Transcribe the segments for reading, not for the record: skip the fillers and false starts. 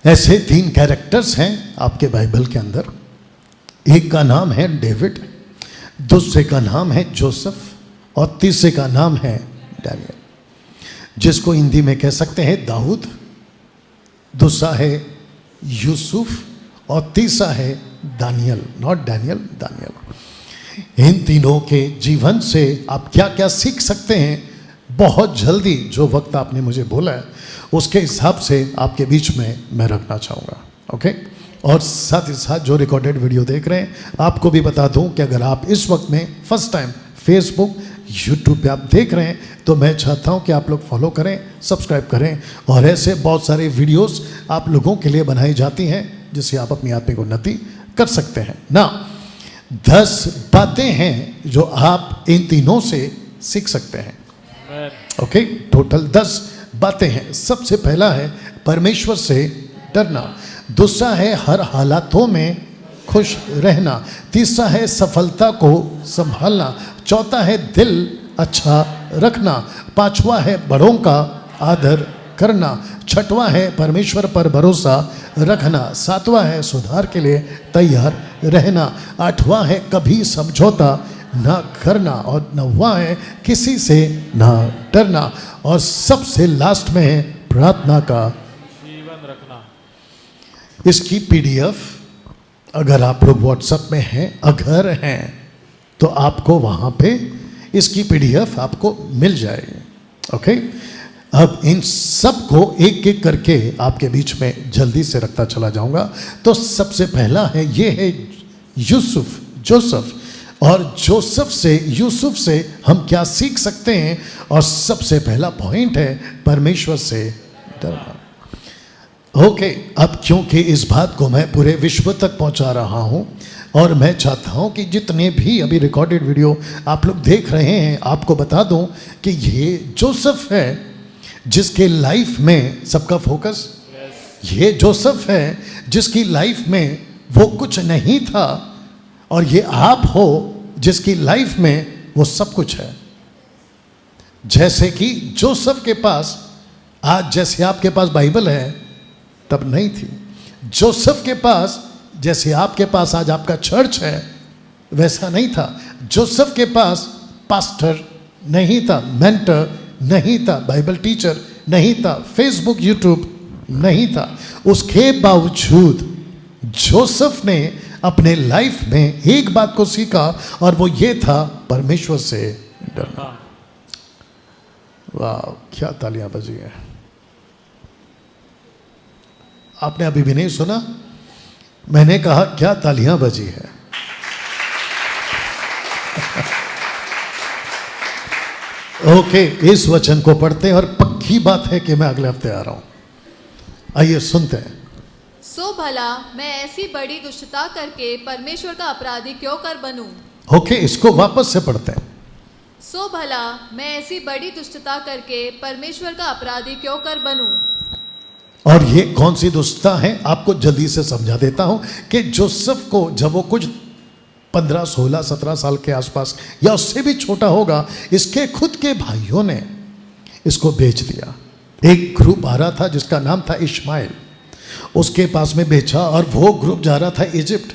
ऐसे 3 कैरेक्टर्स हैं आपके बाइबल के अंदर। एक का नाम है डेविड, दूसरे का नाम है जोसेफ और तीसरे का नाम है डैनियल, जिसको हिंदी में कह सकते हैं दाऊद, दूसरा है यूसुफ और तीसरा है दानियल, नॉट डैनियल, दानियल। इन तीनों के जीवन से आप क्या क्या सीख सकते हैं, बहुत जल्दी जो वक्त आपने मुझे बोला है उसके हिसाब से आपके बीच में मैं रखना चाहूँगा। ओके, और साथ ही साथ जो रिकॉर्डेड वीडियो देख रहे हैं आपको भी बता दूं कि अगर आप इस वक्त में फर्स्ट टाइम फेसबुक यूट्यूब पे आप देख रहे हैं तो मैं चाहता हूं कि आप लोग फॉलो करें, सब्सक्राइब करें, और ऐसे बहुत सारे वीडियोस आप लोगों के लिए बनाई जाती हैं जिससे आप अपनी आत्मिक उन्नति कर सकते हैं ना। 10 बातें हैं जो आप इन तीनों से सीख सकते हैं। ओके, टोटल 10 बातें हैं। सबसे पहला है परमेश्वर से डरना, दूसरा है हर हालातों में खुश रहना, तीसरा है सफलता को संभालना, चौथा है दिल अच्छा रखना, पांचवा है बड़ों का आदर करना, छठवां है परमेश्वर पर भरोसा रखना, सातवां है सुधार के लिए तैयार रहना, आठवां है कभी समझौता ना करना, और नौवां है किसी से ना डरना, और सबसे लास्ट में है प्रार्थना का जीवन रखना। इसकी पीडीएफ अगर आप लोग व्हाट्सएप में हैं, अगर हैं तो आपको वहां पे इसकी पीडीएफ आपको मिल जाएगी। ओके, अब इन सब को एक एक करके आपके बीच में जल्दी से रखता चला जाऊंगा। तो सबसे पहला है, ये है जोसेफ, और जोसेफ से, यूसुफ से हम क्या सीख सकते हैं, और सबसे पहला पॉइंट है परमेश्वर से डरना। ओके, अब क्योंकि इस बात को मैं पूरे विश्व तक पहुंचा रहा हूं और मैं चाहता हूं कि जितने भी अभी रिकॉर्डेड वीडियो आप लोग देख रहे हैं आपको बता दूं कि ये जोसेफ है जिसके लाइफ में सबका फोकस, ये जोसेफ है जिसकी लाइफ में वो कुछ नहीं था, और ये आप हो जिसकी लाइफ में वो सब कुछ है। जैसे कि जोसेफ के पास आज जैसे आपके पास बाइबल है तब नहीं थी, जोसेफ के पास जैसे आपके पास आज आपका चर्च है वैसा नहीं था, जोसेफ के पास पास्टर नहीं था, मेंटर नहीं था, बाइबल टीचर नहीं था, फेसबुक यूट्यूब नहीं था। उसके बावजूद जोसेफ ने अपने लाइफ में एक बात को सीखा और वो ये था परमेश्वर से डरना। वाह, क्या तालियां बजी हैं। आपने अभी भी नहीं सुना, मैंने कहा क्या तालियां बजी है। ओके, इस वचन को पढ़ते हैं और पक्की बात है कि मैं अगले हफ्ते आ रहा हूं। आइए सुनते हैं। सो भला मैं ऐसी बड़ी दुष्टता करके परमेश्वर का अपराधी क्यों कर बनूं? ओके, इसको वापस से पढ़ते हैं। सो भला मैं ऐसी बड़ी दुष्टता करके परमेश्वर का अपराधी क्यों कर बनूं? और ये कौन सी दुष्टता है आपको जल्दी से समझा देता हूं कि जोसेफ को जब वो कुछ 15, 16, 17 साल के आसपास या उससे भी छोटा होगा, इसके खुद के भाइयों ने इसको बेच दिया। एक ग्रुप आ रहा था जिसका नाम था इश्माइल, उसके पास में बेचा और वो ग्रुप जा रहा था इजिप्ट।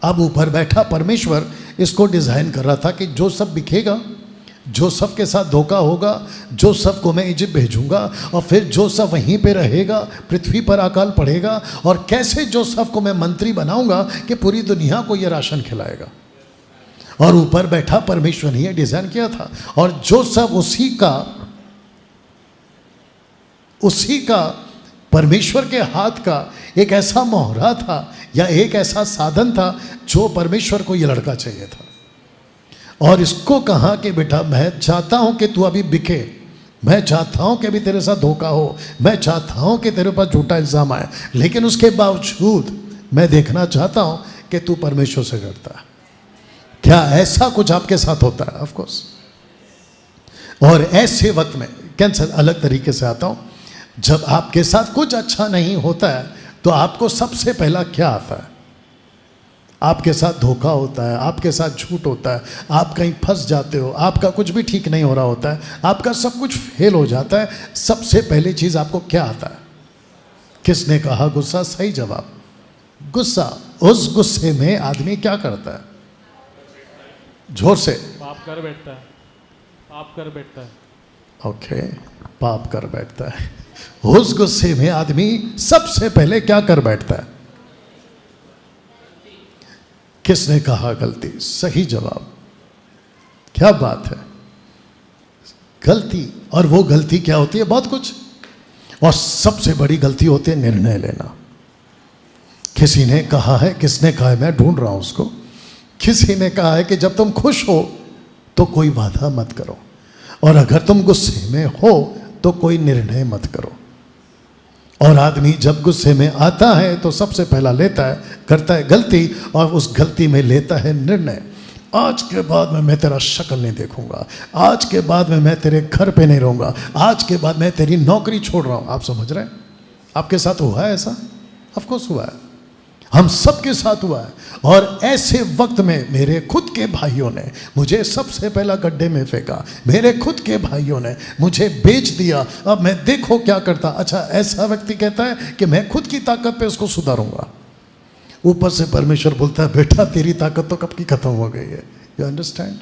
अब ऊपर बैठा परमेश्वर इसको डिजाइन कर रहा था कि जोसेफ बिकेगा, जोसेफ के साथ धोखा होगा, जोसेफ को मैं इजिप्ट भेजूंगा और फिर जोसेफ वहीं पे रहेगा, पृथ्वी पर अकाल पड़ेगा, और कैसे जोसेफ को मैं मंत्री बनाऊंगा कि पूरी दुनिया को ये राशन खिलाएगा। और ऊपर बैठा परमेश्वर ने ये डिजाइन किया था, और जोसेफ उसी का परमेश्वर के हाथ का एक ऐसा मोहरा था या एक ऐसा साधन था जो परमेश्वर को ये लड़का चाहिए था। और इसको कहा कि बेटा मैं चाहता हूं कि तू अभी बिके, मैं चाहता हूं कि अभी तेरे साथ धोखा हो, मैं चाहता हूं कि तेरे पास झूठा इल्जाम आए, लेकिन उसके बावजूद मैं देखना चाहता हूं कि तू परमेश्वर से डरता है। क्या ऐसा कुछ आपके साथ होता है? Of course. और ऐसे वक्त में कैंसर अलग तरीके से आता हूं, जब आपके साथ कुछ अच्छा नहीं होता है तो आपको सबसे पहला क्या आता है? आपके साथ धोखा होता है, आपके साथ झूठ होता है, आप कहीं फंस जाते हो, आपका कुछ भी ठीक नहीं हो रहा होता है, आपका सब कुछ फेल हो जाता है, सबसे पहली चीज आपको क्या आता है? किसने कहा गुस्सा? सही जवाब, गुस्सा। उस गुस्से में आदमी क्या करता है? जोर से। पाप कर बैठता है, पाप कर बैठता है। ओके, पाप कर बैठता है। उस गुस्से में आदमी सबसे पहले क्या कर बैठता है? किसने कहा गलती? सही जवाब। क्या बात है, गलती। और वो गलती क्या होती है? बहुत कुछ। और सबसे बड़ी गलती होती है निर्णय लेना। किसी ने कहा है, किसने कहा है, मैं ढूंढ रहा हूं उसको, किसी ने कहा है कि जब तुम खुश हो तो कोई वादा मत करो, और अगर तुम गुस्से में हो तो कोई निर्णय मत करो। और आदमी जब गुस्से में आता है तो सबसे पहला लेता है, करता है गलती, और उस गलती में लेता है निर्णय। आज के बाद में मैं तेरा शक्ल नहीं देखूंगा, आज के बाद में मैं तेरे घर पे नहीं रहूंगा, आज के बाद मैं तेरी नौकरी छोड़ रहा हूं। आप समझ रहे हैं? आपके साथ हुआ है ऐसा? ऑफ कोर्स हुआ है, हम सबके साथ हुआ है। और ऐसे वक्त में मेरे खुद के भाइयों ने मुझे सबसे पहला गड्ढे में फेंका, मेरे खुद के भाइयों ने मुझे बेच दिया। अब मैं देखो क्या करता। अच्छा, ऐसा व्यक्ति कहता है कि मैं खुद की ताकत पे उसको सुधारूंगा, ऊपर से परमेश्वर बोलता है बेटा तेरी ताकत तो कब की खत्म हो गई है। You understand?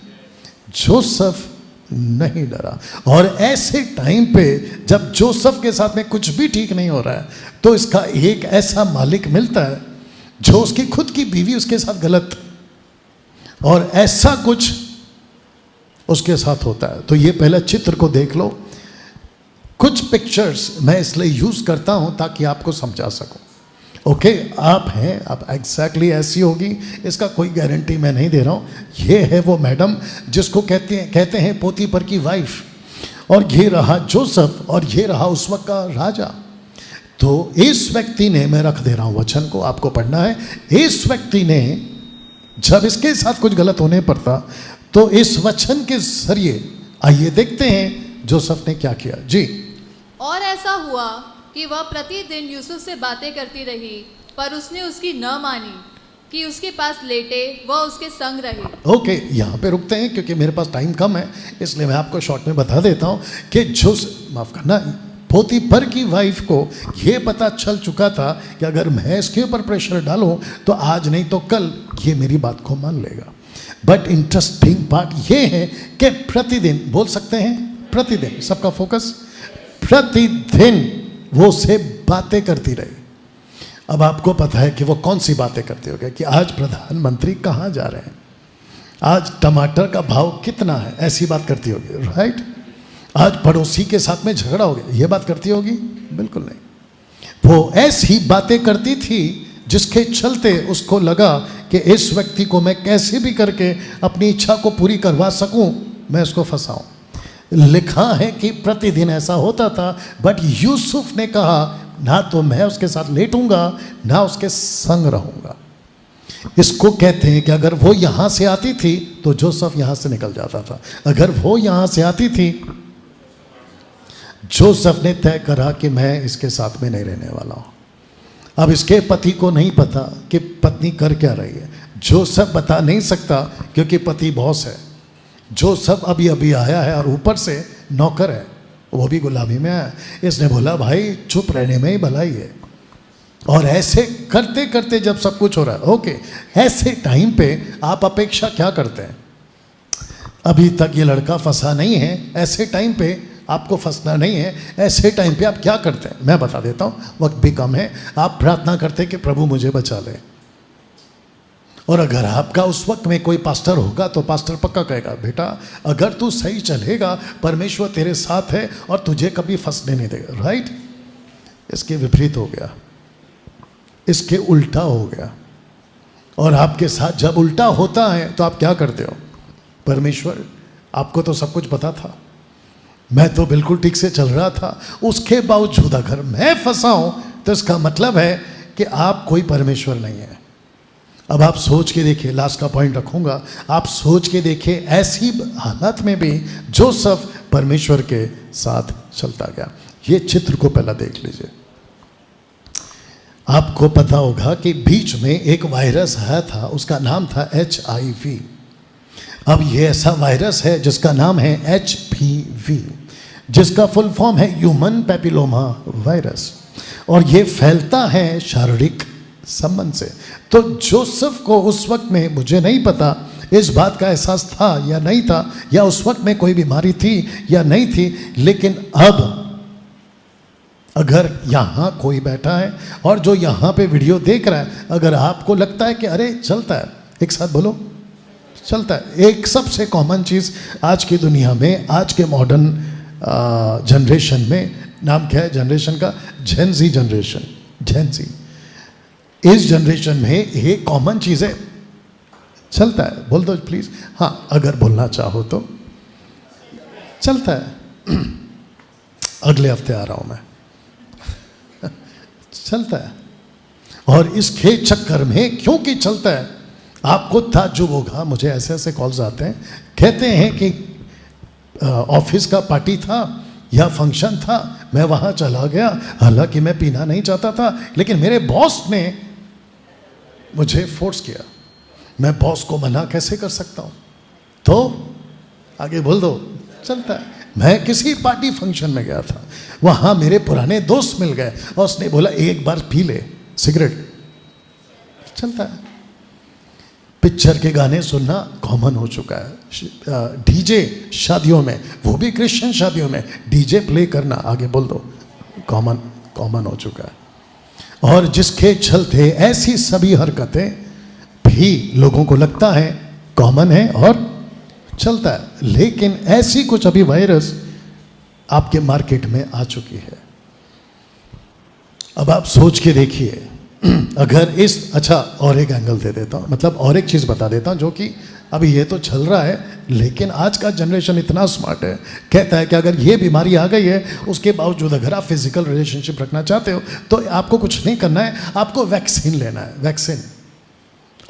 जोसेफ नहीं डरा। और ऐसे टाइम पे जब जोसेफ के साथ में कुछ भी ठीक नहीं हो रहा है, तो इसका एक ऐसा मालिक मिलता है जो उसकी खुद की बीवी उसके साथ गलत, और ऐसा कुछ उसके साथ होता है। तो ये पहला चित्र को देख लो। कुछ पिक्चर्स मैं इसलिए यूज करता हूं ताकि आपको समझा सकूं। ओके, आप हैं, आप एग्जैक्टली ऐसी होगी, इसका कोई गारंटी मैं नहीं दे रहा हूं। ये है वो मैडम जिसको कहते हैं पोतीपर की वाइफ, और ये रहा जोसेफ, और ये रहा उस वक्त का राजा। तो इस व्यक्ति ने, मैं रख दे रहा हूं वचन को, आपको पढ़ना है। इस व्यक्ति ने जब इसके साथ कुछ गलत होने पर था, तो इस वचन के जरिए आइए देखते हैं जोसेफ ने क्या किया। जी। और ऐसा हुआ कि वह प्रतिदिन यूसुफ से बातें करती रही, पर उसने उसकी न मानी कि उसके पास लेटे वह उसके संग रहे। ओके, यहाँ पे रुकते हैं क्योंकि मेरे पास टाइम कम है, इसलिए मैं आपको शॉर्ट में बता देता हूँ कि माफ करना, पोतीपर की वाइफ को ये पता चल चुका था कि अगर मैं इसके ऊपर प्रेशर डालूं तो आज नहीं तो कल ये मेरी बात को मान लेगा। बट इंटरेस्टिंग पार्ट ये है कि प्रतिदिन, बोल सकते हैं प्रतिदिन, सबका फोकस, प्रतिदिन वो से बातें करती रही। अब आपको पता है कि वो कौन सी बातें करती होगी, कि आज प्रधानमंत्री कहाँ जा रहे हैं, आज टमाटर का भाव कितना है, ऐसी बात करती होगी, राइट। आज पड़ोसी के साथ में झगड़ा हो गया, ये बात करती होगी? बिल्कुल नहीं। वो ऐसी बातें करती थी जिसके चलते उसको लगा कि इस व्यक्ति को मैं कैसे भी करके अपनी इच्छा को पूरी करवा सकूं, मैं उसको फंसाऊं। लिखा है कि प्रतिदिन ऐसा होता था, बट यूसुफ ने कहा ना तो मैं उसके साथ लेटूंगा ना उसके संग रहूंगा। इसको कहते हैं कि अगर वो यहां से आती थी तो जोसेफ यहां से निकल जाता था, अगर वो यहां से आती थी, जोसेफ ने तय करा कि मैं इसके साथ में नहीं रहने वाला हूं। अब इसके पति को नहीं पता कि पत्नी कर क्या रही है, जोसेफ बता नहीं सकता क्योंकि पति बॉस है। जोसेफ अभी अभी आया है और ऊपर से नौकर है, वो भी गुलामी में आया। इसने बोला भाई चुप रहने में ही भलाई है। और ऐसे करते करते जब सब कुछ हो रहा है, ओके, ऐसे टाइम पे आप अपेक्षा क्या करते हैं? अभी तक ये लड़का फंसा नहीं है, ऐसे टाइम पे आपको फंसना नहीं है, ऐसे टाइम पे आप क्या करते हैं? मैं बता देता हूँ, वक्त भी कम है। आप प्रार्थना करते हैं कि प्रभु मुझे बचा ले। और अगर आपका उस वक्त में कोई पास्टर होगा तो पास्टर पक्का कहेगा बेटा अगर तू सही चलेगा परमेश्वर तेरे साथ है और तुझे कभी फंसने नहीं देगा, राइट। इसके विपरीत हो गया, इसके उल्टा हो गया। और आपके साथ जब उल्टा होता है तो आप क्या करते हो? परमेश्वर आपको तो सब कुछ पता था, मैं तो बिल्कुल ठीक से चल रहा था, उसके बावजूद अगर मैं फंसा हूं तो इसका मतलब है कि आप कोई परमेश्वर नहीं है। अब आप सोच के देखिए, लास्ट का पॉइंट रखूंगा, आप सोच के देखिए ऐसी हालत में भी जोसेफ परमेश्वर के साथ चलता गया। ये चित्र को पहला देख लीजिए। आपको पता होगा कि बीच में एक वायरस आया था, उसका नाम था HIV। अब ये ऐसा वायरस है जिसका नाम है HPV, जिसका फुल फॉर्म है ह्यूमन पैपिलोमा वायरस। और ये फैलता है शारीरिक संबंध से। तो जोसेफ को उस वक्त में, मुझे नहीं पता इस बात का एहसास था या नहीं था, या उस वक्त में कोई बीमारी थी या नहीं थी, लेकिन अब अगर यहाँ कोई बैठा है और जो यहाँ पे वीडियो देख रहा है, अगर आपको लगता है कि अरे चलता है, एक साथ बोलो चलता है। एक सबसे कॉमन चीज़ आज की दुनिया में, आज के मॉडर्न जनरेशन में, नाम क्या है जनरेशन का? Gen Z generation. जेन-ज़ी इस जनरेशन में एक कॉमन चीज़ है, चलता है। बोल दो प्लीज़। हाँ, अगर बोलना चाहो तो चलता है। अगले हफ्ते आ रहा हूँ मैं। चलता है। और इसके चक्कर में, क्योंकि चलता है, आपको ताज्जुब होगा, मुझे ऐसे ऐसे कॉल्स आते हैं, कहते हैं कि ऑफिस का पार्टी था या फंक्शन था, मैं वहाँ चला गया, हालांकि मैं पीना नहीं चाहता था, लेकिन मेरे बॉस ने मुझे फोर्स किया। मैं बॉस को मना कैसे कर सकता हूँ? तो आगे बोल दो, चलता है। मैं किसी पार्टी फंक्शन में गया था, वहाँ मेरे पुराने दोस्त मिल गए और उसने बोला एक बार पी ले सिगरेट। चलता है। पिक्चर के गाने सुनना कॉमन हो चुका है। डीजे शादियों में, वो भी क्रिश्चियन शादियों में डीजे प्ले करना, आगे बोल दो, कॉमन हो चुका है। और जिसके चलते ऐसी सभी हरकतें भी लोगों को लगता है कॉमन है और चलता है। लेकिन ऐसी कुछ अभी वायरस आपके मार्केट में आ चुकी है। अब आप सोच के देखिए, अगर अच्छा और एक एंगल दे देता हूँ, मतलब और एक चीज़ बता देता हूँ, जो कि अभी ये तो चल रहा है, लेकिन आज का जनरेशन इतना स्मार्ट है, कहता है कि अगर ये बीमारी आ गई है, उसके बावजूद अगर आप फिजिकल रिलेशनशिप रखना चाहते हो तो आपको कुछ नहीं करना है, आपको वैक्सीन लेना है। वैक्सीन,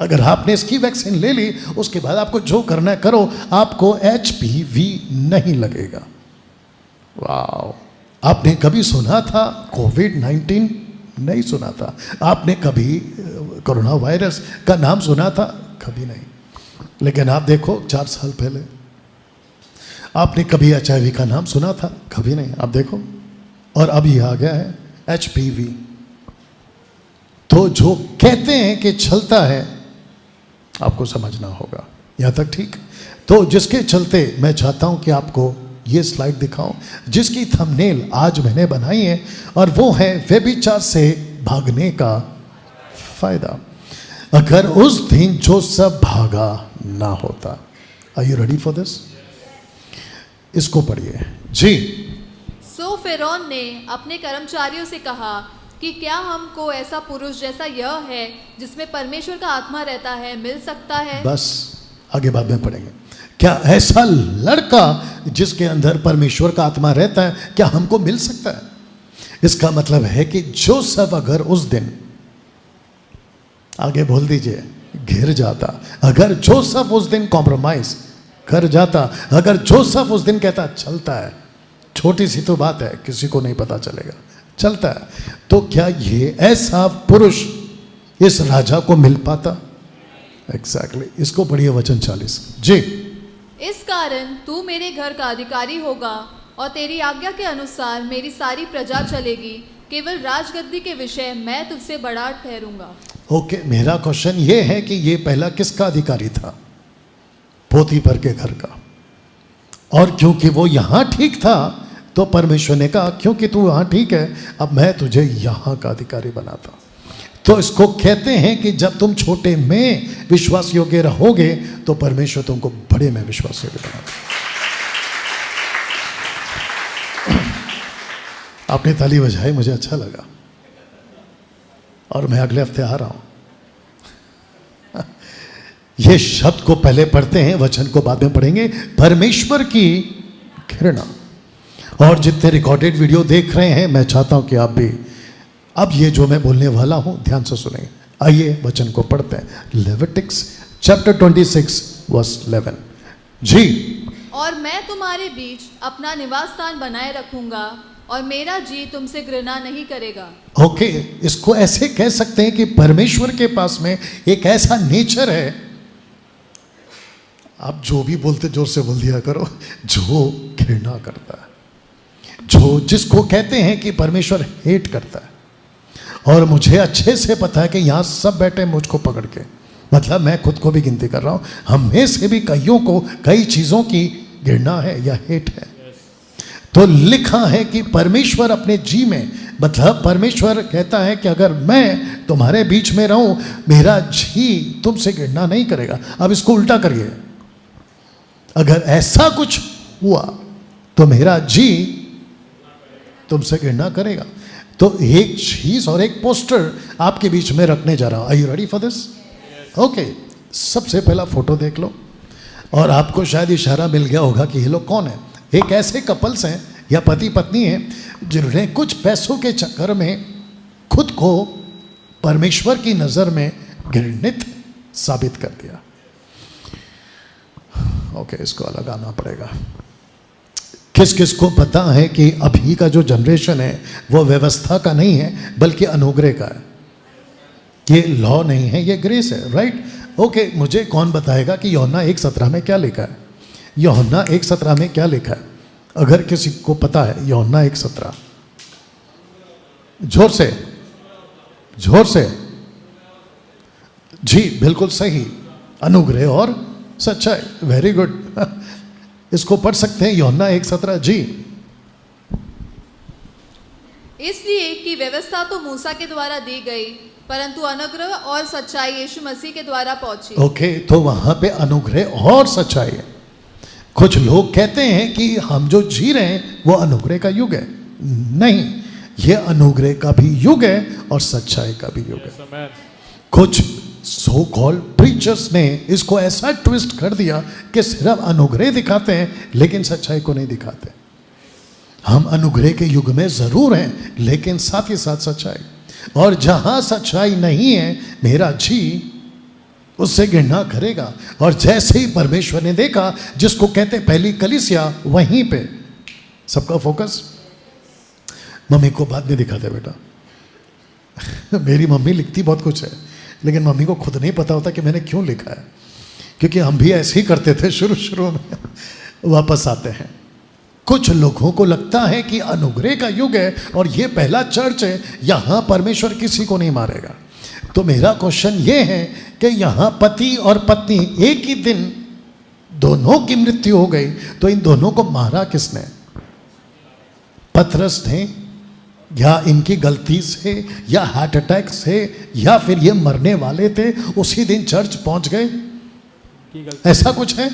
अगर आपने इसकी वैक्सीन ले ली, उसके बाद आपको जो करना है करो, आपको HPV नहीं लगेगा। वाह! आपने कभी सुना था कोविड-19? नहीं सुना था। आपने कभी कोरोना वायरस का नाम सुना था? कभी नहीं। लेकिन आप देखो 4 साल पहले आपने कभी HIV का नाम सुना था? कभी नहीं। आप देखो, और अभी आ गया है HPV। तो जो कहते हैं कि चलता है, आपको समझना होगा। यहाँ तक ठीक? तो जिसके चलते मैं चाहता हूँ कि आपको ये स्लाइड दिखाऊं, जिसकी थंबनेल आज मैंने बनाई है, और वो है व्यभिचार से भागने का फायदा। अगर उस दिन जोसेफ भागा ना होता। Are you ready for this? इसको पढ़िए जी। सो फिरौन ने अपने कर्मचारियों से कहा कि क्या हमको ऐसा पुरुष जैसा यह है जिसमें परमेश्वर का आत्मा रहता है मिल सकता है? बस आगे बाद में पढ़ेंगे। क्या ऐसा लड़का जिसके अंदर परमेश्वर का आत्मा रहता है, क्या हमको मिल सकता है? इसका मतलब है कि जोसेफ अगर उस दिन, आगे बोल दीजिए, घिर जाता, अगर जोसेफ उस दिन कॉम्प्रोमाइज कर जाता, अगर जोसेफ उस दिन कहता चलता है, छोटी सी तो बात है, किसी को नहीं पता चलेगा, चलता है, तो क्या ये ऐसा पुरुष इस राजा को मिल पाता? एग्जैक्टली। इसको पढ़िए वचन 40 जी। इस कारण तू मेरे घर का अधिकारी होगा और तेरी आज्ञा के अनुसार मेरी सारी प्रजा चलेगी, केवल राजगद्दी के विषय मैं तुझसे बड़ा ठहरूंगा। ओके, मेरा क्वेश्चन ये है कि ये पहला किसका अधिकारी था? पोतीफर के घर का। और क्योंकि वो यहाँ ठीक था, तो परमेश्वर ने कहा क्योंकि तू यहाँ ठीक है, अब मैं तुझे यहाँ का अधिकारी बनाता। तो इसको कहते हैं कि जब तुम छोटे में विश्वास योग्य रहोगे, तो परमेश्वर तुमको बड़े में विश्वास योग्य बनाता। आपने ताली बजाई, मुझे अच्छा लगा, और मैं अगले हफ्ते आ रहा हूं। ये शब्द को पहले पढ़ते हैं, वचन को बाद में पढ़ेंगे। परमेश्वर की घृणा। और जितने रिकॉर्डेड वीडियो देख रहे हैं, मैं चाहता हूं कि आप भी अब ये जो मैं बोलने वाला हूं ध्यान से सुनेंगे। आइए वचन को पढ़ते हैं। लेविटिक्स चैप्टर 26 वर्स 11 जी। और मैं तुम्हारे बीच अपना निवास स्थान बनाए रखूंगा और मेरा जी तुमसे घृणा नहीं करेगा। ओके, इसको ऐसे कह सकते हैं कि परमेश्वर के पास में एक ऐसा नेचर है, आप जो भी बोलते जोर से बोल दिया करो, जो घृणा करता है, जो जिसको कहते हैं कि परमेश्वर हेट करता है। और मुझे अच्छे से पता है कि यहाँ सब बैठे मुझको पकड़ के, मतलब मैं खुद को भी गिनती कर रहा हूँ, हम में से भी कईयों को कई चीज़ों की घृणा है या हेट है। तो लिखा है कि परमेश्वर अपने जी में, मतलब परमेश्वर कहता है कि अगर मैं तुम्हारे बीच में रहूं, मेरा जी तुमसे घृणा नहीं करेगा। अब इसको उल्टा करिए, अगर ऐसा कुछ हुआ तो मेरा जी तुमसे घृणा करेगा। तो एक चीज और एक पोस्टर आपके बीच में रखने जा रहा हूं। Are you ready for this? Okay, सबसे पहला फोटो देख लो और आपको शायद इशारा मिल गया होगा कि ये लोग कौन है। एक ऐसे कपल्स हैं या पति पत्नी हैं जिन्होंने कुछ पैसों के चक्कर में खुद को परमेश्वर की नजर में घृणित साबित कर दिया। ओके, इसको अलग आना पड़ेगा। किस किस को पता है कि अभी का जो जनरेशन है वो व्यवस्था का नहीं है बल्कि अनुग्रह का है। ये लॉ नहीं है, ये ग्रेस है, राइट? ओके, मुझे कौन बताएगा कि यूहन्ना 1:17 में क्या लिखा है? यूहन्ना 1:17 में क्या लिखा है? अगर किसी को पता है यूहन्ना 1:17, जोर से, जोर से। जी बिल्कुल सही, अनुग्रह और सच्चाई, वेरी गुड। इसको पढ़ सकते हैं यूहन्ना 1:17 जी। इसलिए कि व्यवस्था तो मूसा के द्वारा दी गई, परंतु अनुग्रह और सच्चाई यीशु मसीह के द्वारा पहुंची। ओके, तो वहां पे अनुग्रह और सच्चाई है। कुछ लोग कहते हैं कि हम जो जी रहे हैं वो अनुग्रह का युग है। नहीं, ये अनुग्रह का भी युग है और सच्चाई का भी युग है। कुछ सो कॉल्ड प्रीचर्स ने इसको ऐसा ट्विस्ट कर दिया कि सिर्फ अनुग्रह दिखाते हैं लेकिन सच्चाई को नहीं दिखाते। हम अनुग्रह के युग में जरूर हैं लेकिन साथ ही साथ सच्चाई, और जहां सच्चाई नहीं है मेरा जी उससे घृणा करेगा। और जैसे ही परमेश्वर ने देखा, जिसको कहते पहली कलीसिया, वहीं पे सबका फोकस। मम्मी को बाद में दिखाते बेटा। मेरी मम्मी लिखती बहुत कुछ है लेकिन मम्मी को खुद नहीं पता होता कि मैंने क्यों लिखा है, क्योंकि हम भी ऐसे ही करते थे शुरू में। वापस आते हैं। कुछ लोगों को लगता है कि अनुग्रह का युग है और ये पहला चर्च है, यहाँ परमेश्वर किसी को नहीं मारेगा। तो मेरा क्वेश्चन ये है कि यहाँ पति और पत्नी एक ही दिन दोनों की मृत्यु हो गई, तो इन दोनों को मारा किसने? पतरस ने, या इनकी गलती से, या हार्ट अटैक से, या फिर ये मरने वाले थे उसी दिन चर्च पहुंच गए? ऐसा कुछ है?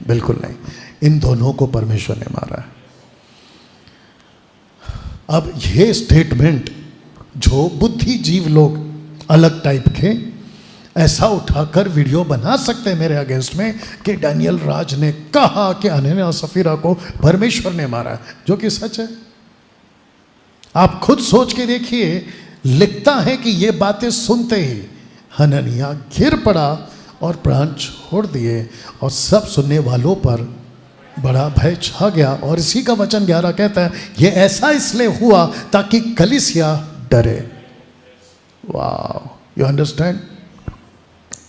बिल्कुल नहीं। इन दोनों को परमेश्वर ने मारा है। अब ये स्टेटमेंट जो बुद्धिजीव लोग अलग टाइप के ऐसा उठाकर वीडियो बना सकते हैं मेरे अगेंस्ट में कि डैनियल राज ने कहा कि हनन्याह और सफीरा को परमेश्वर ने मारा है, जो कि सच है। आप खुद सोच के देखिए, लिखता है कि ये बातें सुनते ही हनन्याह गिर पड़ा और प्राण छोड़ दिए और सब सुनने वालों पर बड़ा भय छा गया। और इसी का वचन 11 कहता है, ये ऐसा इसलिए हुआ ताकि कलीसिया डरे। वाह, यू अंडरस्टैंड?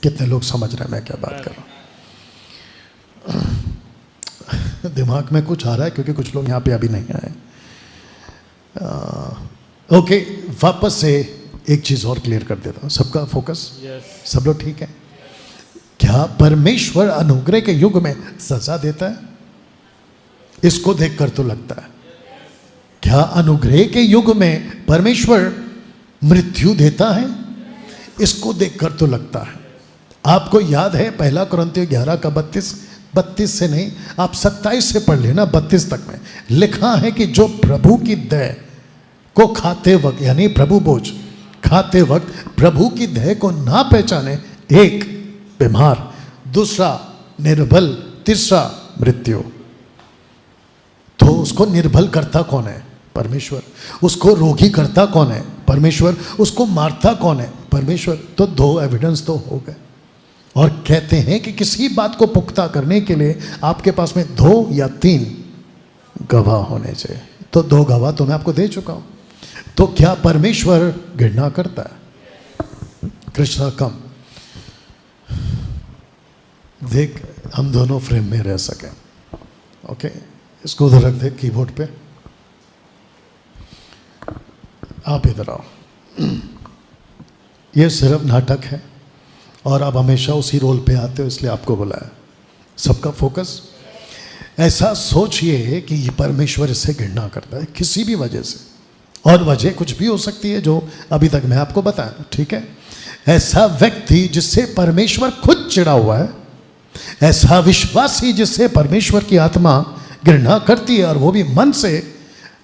कितने लोग समझ रहे हैं मैं क्या बात कर रहा हूं? दिमाग में कुछ आ रहा है क्योंकि कुछ लोग यहाँ पे अभी नहीं आए। ओके, वापस से एक चीज और क्लियर कर देता हूं। सबका फोकस, सब लोग ठीक है? क्या परमेश्वर अनुग्रह के युग में सजा देता है? इसको देखकर तो लगता है। क्या अनुग्रह के युग में परमेश्वर मृत्यु देता है? इसको देखकर तो लगता है। आपको याद है 1 कुरिन्थियों 11 का 32 से नहीं, आप 27 से पढ़ लेना, 32 तक में लिखा है कि जो प्रभु की दया को खाते वक्त, यानी प्रभु भोज खाते वक्त प्रभु की दया को ना पहचाने, एक बीमार, दूसरा निर्बल, तीसरा मृत्यु। तो उसको निर्बल करता कौन है? परमेश्वर। उसको रोगी करता कौन है? परमेश्वर। उसको मारता कौन है? परमेश्वर। तो 2 एविडेंस तो हो गए। और कहते हैं कि किसी बात को पुख्ता करने के लिए आपके पास में 2 या 3 गवाह होने चाहिए। तो 2 गवाह तो मैं आपको दे चुका हूं। तो क्या परमेश्वर घृणा करता है? कृष्णा कम देख, हम दोनों फ्रेम में रह सके। ओके, इसको उधर रख दे कीबोर्ड पे। आप इधर आओ। ये सिर्फ नाटक है और आप हमेशा उसी रोल पे आते हो, इसलिए आपको बुलाया। सबका फोकस ऐसा सोचिए कि ये परमेश्वर इससे घृणा करता है किसी भी वजह से, और वजह कुछ भी हो सकती है जो अभी तक मैं आपको बताया, ठीक है। ऐसा व्यक्ति जिससे परमेश्वर खुद चिढ़ा हुआ है, ऐसा विश्वासी जिससे परमेश्वर की आत्मा घृणा करती है और वो भी मन से,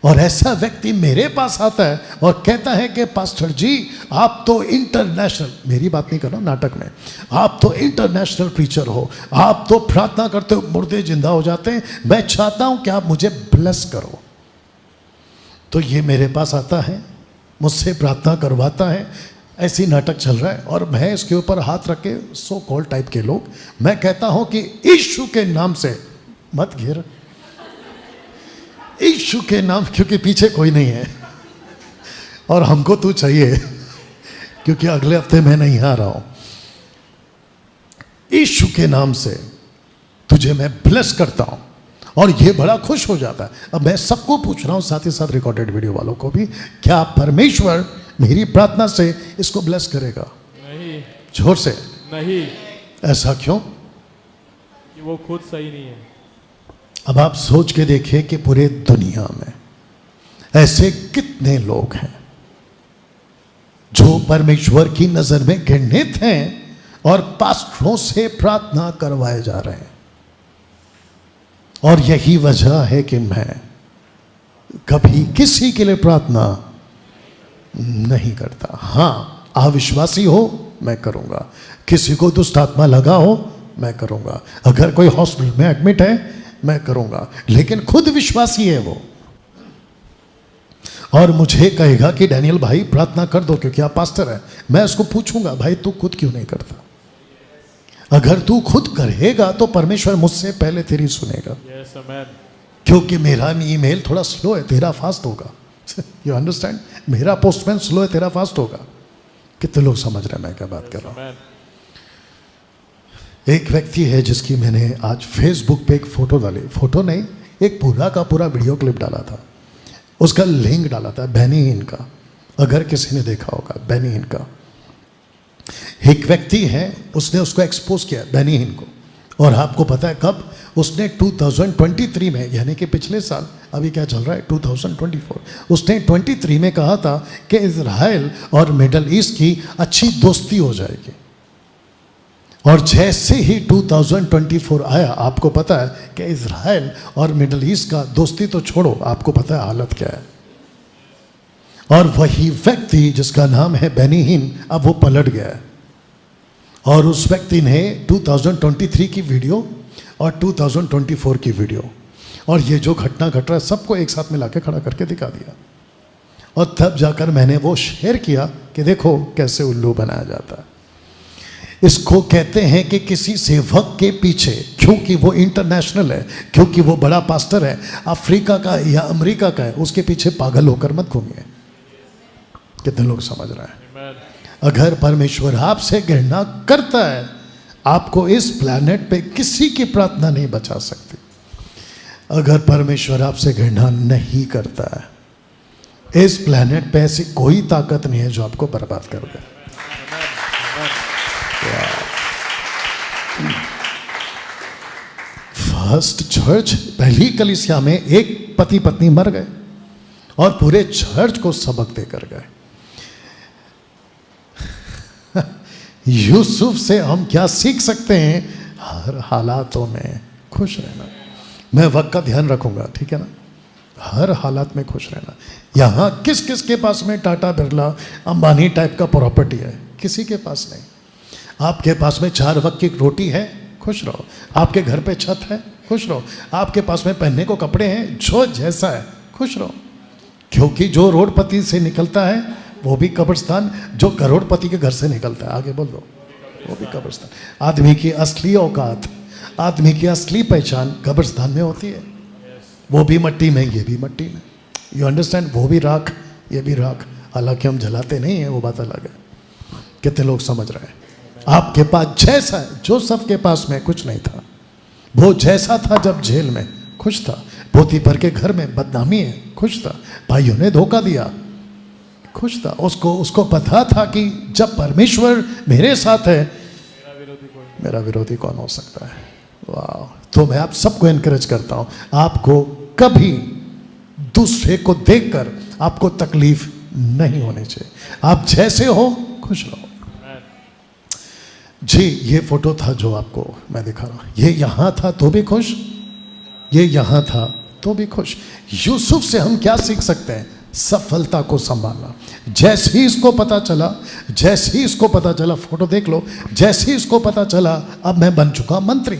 और ऐसा व्यक्ति मेरे पास आता है और कहता है कि पास्टर जी आप तो इंटरनेशनल, मेरी बात नहीं कर रहा हूं नाटक में, आप तो इंटरनेशनल प्रीचर हो, आप तो प्रार्थना करते हो मुर्दे जिंदा हो जाते हैं, मैं चाहता हूं कि आप मुझे ब्लेस करो। तो ये मेरे पास आता है, मुझसे प्रार्थना करवाता है, ऐसी नाटक चल रहा है और मैं इसके ऊपर हाथ रख के, सो कॉल टाइप के लोग, मैं कहता हूं कि यीशु के नाम से मत घेर, यीशु के नाम, क्योंकि पीछे कोई नहीं है और हमको तू चाहिए क्योंकि अगले हफ्ते मैं नहीं आ रहा हूं। यीशु के नाम से तुझे मैं ब्लेस करता हूं, और ये बड़ा खुश हो जाता है। अब मैं सबको पूछ रहा हूं, साथ ही साथ रिकॉर्डेड वीडियो वालों को भी, क्या परमेश्वर मेरी प्रार्थना से इसको ब्लेस करेगा? नहीं। जोर से नहीं। ऐसा क्यों? कि वो खुद सही नहीं है। अब आप सोच के देखिए कि पूरे दुनिया में ऐसे कितने लोग हैं जो परमेश्वर की नजर में घृणित हैं और पास्टरों से प्रार्थना करवाए जा रहे हैं। और यही वजह है कि मैं कभी किसी के लिए प्रार्थना नहीं करता। हाँ, अविश्वासी हो मैं करूंगा, किसी को दुष्ट आत्मा लगा हो मैं करूंगा, अगर कोई हॉस्पिटल में एडमिट है मैं करूंगा, लेकिन खुद विश्वासी है वो और मुझे कहेगा कि डैनियल भाई प्रार्थना कर दो क्योंकि आप पास्टर हैं, मैं उसको पूछूंगा भाई तू खुद क्यों नहीं करता? अगर तू खुद करेगा तो परमेश्वर मुझसे पहले तेरी सुनेगा। Yes, amen. क्योंकि मेरा ईमेल थोड़ा स्लो है, तेरा फास्ट होगा। You understand? मेरा पोस्टमैन स्लो है, तेरा फास्ट होगा। कितने लोग समझ रहे हैं मैं क्या बात कर रहा हूं? Amen. एक व्यक्ति है जिसकी मैंने आज फेसबुक पे एक फोटो डाली, फोटो नहीं, एक पूरा का पूरा वीडियो क्लिप डाला था, उसका लिंक डाला था बेनी हिन का, अगर किसी ने देखा होगा बेनी हिन का। एक व्यक्ति है, उसने उसको एक्सपोज किया बेनी हिन को, और आपको पता है कब? उसने 2023 में, यानी कि पिछले साल, अभी क्या चल रहा है 2024, उसने 23 में कहा था कि इजराइल और मिडल ईस्ट की अच्छी दोस्ती हो जाएगी। और जैसे ही 2024 आया, आपको पता है कि इजराइल और मिडल ईस्ट का दोस्ती तो छोड़ो, आपको पता है हालत क्या है। और वही व्यक्ति जिसका नाम है बेनी हिन, अब वो पलट गया है और उस व्यक्ति ने 2023 की वीडियो और 2024 की वीडियो और ये जो घटना घट रहा है सबको एक साथ मिला के खड़ा करके दिखा दिया। और तब जाकर मैंने वो शेयर किया कि देखो कैसे उल्लू बनाया जाता है। इसको कहते हैं कि किसी सेवक के पीछे, क्योंकि वो इंटरनेशनल है, क्योंकि वो बड़ा पास्टर है, अफ्रीका का या अमेरिका का है, उसके पीछे पागल होकर मत घूमिए। कितने लोग समझ रहे हैं? Amen. अगर परमेश्वर आपसे घृणा करता है, आपको इस प्लैनेट पे किसी की प्रार्थना नहीं बचा सकती। अगर परमेश्वर आपसे घृणा नहीं करता है, इस प्लैनेट पे ऐसी कोई ताकत नहीं है जो आपको बर्बाद कर दे। फर्स्ट चर्च, पहली कलीसिया में एक पति पत्नी मर गए और पूरे चर्च को सबक देकर गए। यूसुफ से हम क्या सीख सकते हैं? हर हालातों में खुश रहना। मैं वक्त का ध्यान रखूंगा, ठीक है ना? हर हालात में खुश रहना। यहां किस किस के पास में टाटा बिरला अंबानी टाइप का प्रॉपर्टी है? किसी के पास नहीं। आपके पास में 4 वक्त की रोटी है, खुश रहो। आपके घर पे छत है, खुश रहो। आपके पास में पहनने को कपड़े हैं, जो जैसा है खुश रहो। क्योंकि जो रोडपति से निकलता है वो भी कब्रिस्तान, जो करोड़पति के घर से निकलता है, आगे बोल दो, वो भी कब्रिस्तान। आदमी की असली औकात, आदमी की असली पहचान कब्रिस्तान में होती है। वो भी मट्टी में, ये भी मट्टी में। You understand? वो भी राख, ये भी राख। हालांकि हम जलाते नहीं हैं, वो बात अलग है। कितने लोग समझ रहे हैं? आपके पास जैसा है, जोसेफ के पास में कुछ नहीं था, वो जैसा था जब जेल में खुश था। पोतीफर के घर में बदनामी है, खुश था। भाइयों ने धोखा दिया, खुश था। उसको पता था कि जब परमेश्वर मेरे साथ है, मेरा विरोधी कौन हो सकता है। वाह। तो मैं आप सबको एनकरेज करता हूं, आपको कभी दूसरे को देखकर आपको तकलीफ नहीं होनी चाहिए। आप जैसे हो खुश रहो। जी, ये फोटो था जो आपको मैं दिखा रहा हूं। ये यहां था तो भी खुश, ये यहां था तो भी खुश। यूसुफ से हम क्या सीख सकते हैं? सफलता को संभालना। जैसे ही इसको पता चला, फोटो देख लो, जैसे ही इसको पता चला अब मैं बन चुका मंत्री,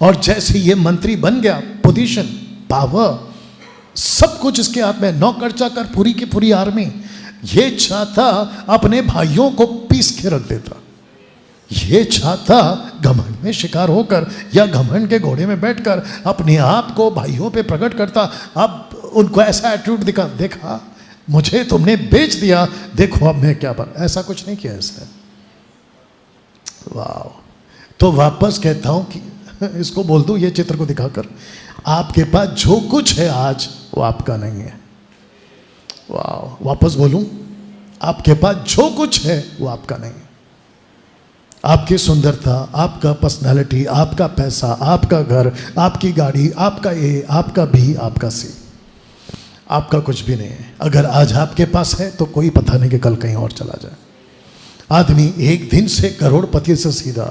और जैसे ये मंत्री बन गया, पोजीशन, पावर, सब कुछ इसके हाथ में, नौकर चाकर, पूरी की पूरी आर्मी, ये चाहता अपने भाइयों को पीस के रख देता। ये चाहता घमंड में शिकार होकर या घमंड के घोड़े में बैठकर अपने आप को भाइयों पे प्रकट करता। अब उनको ऐसा एटीट्यूड देखा मुझे तुमने बेच दिया, देखो अब मैं क्या बन। ऐसा कुछ नहीं किया इसने। वाह। तो वापस कहता हूं कि इसको बोल दूं, ये चित्र को दिखाकर, आपके पास जो कुछ है आज वो आपका नहीं है। वाह। वापस बोलूं, आपके पास जो कुछ है वो आपका नहीं है। आपकी सुंदरता, आपका पर्सनालिटी, आपका पैसा, आपका घर, आपकी गाड़ी, आपका ए, आपका बी, आपका सी, आपका कुछ भी नहीं है। अगर आज आपके पास है तो कोई पता नहीं कि कल कहीं और चला जाए। आदमी एक दिन से करोड़पति से सीधा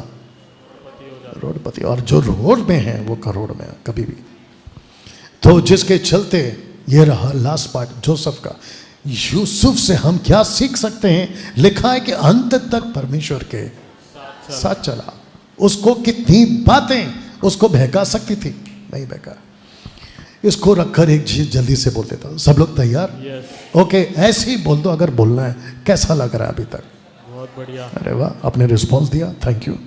करोड़पति, और जो रोड में है वो करोड़ में है कभी भी। तो जिसके चलते ये रहा लास्ट पार्ट जोसेफ का। यूसुफ से हम क्या सीख सकते हैं? लिखा है कि अंत तक परमेश्वर के साथ चला। उसको कितनी बातें उसको बहका सकती थी, नहीं बहका। इसको रखकर एक चीज जल्दी से बोल देता हूं। सब लोग तैयार? ओके, ऐसे ही बोल दो अगर बोलना है। कैसा लग रहा है अभी तक? बहुत बढ़िया। अरे वाह, आपने रिस्पॉन्स दिया, थैंक यू।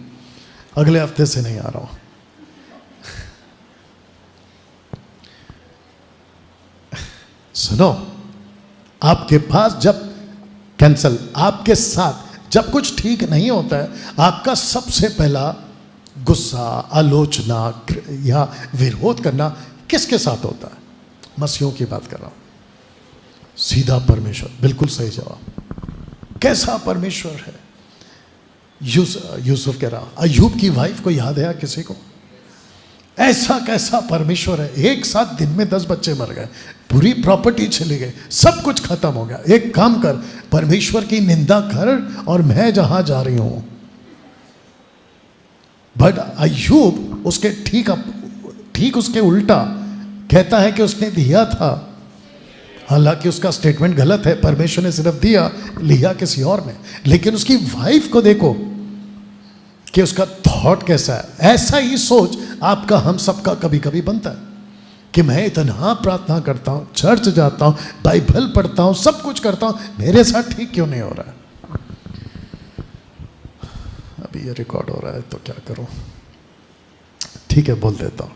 अगले हफ्ते से नहीं आ रहा हूं। सुनो, आपके पास जब कैंसल, आपके साथ जब कुछ ठीक नहीं होता है, आपका सबसे पहला गुस्सा, आलोचना या विरोध करना किसके साथ होता है? मसीहों की बात कर रहा हूं। सीधा परमेश्वर, बिल्कुल सही जवाब। कैसा परमेश्वर है? यूसुफ कह रहा, अय्यूब की वाइफ को याद है किसी को? ऐसा कैसा परमेश्वर है? एक साथ दिन में 10 बच्चे मर गए, पूरी प्रॉपर्टी चली गई, सब कुछ खत्म हो गया। एक काम कर, परमेश्वर की निंदा कर और मैं जहां जा रही हूं। बट अय्यूब उसके ठीक उसके उल्टा कहता है कि उसने दिया था, हालांकि उसका स्टेटमेंट गलत है। परमेश्वर ने सिर्फ दिया, लिया किसी और ने। लेकिन उसकी वाइफ को देखो कि उसका थॉट कैसा है। ऐसा ही सोच आपका, हम सबका कभी कभी बनता है कि मैं इतना प्रार्थना करता हूं, चर्च जाता हूं, बाइबल पढ़ता हूं, सब कुछ करता हूं, मेरे साथ ठीक क्यों नहीं हो रहा है? अभी ये रिकॉर्ड हो रहा है तो क्या करूं? ठीक है, बोल देता हूं।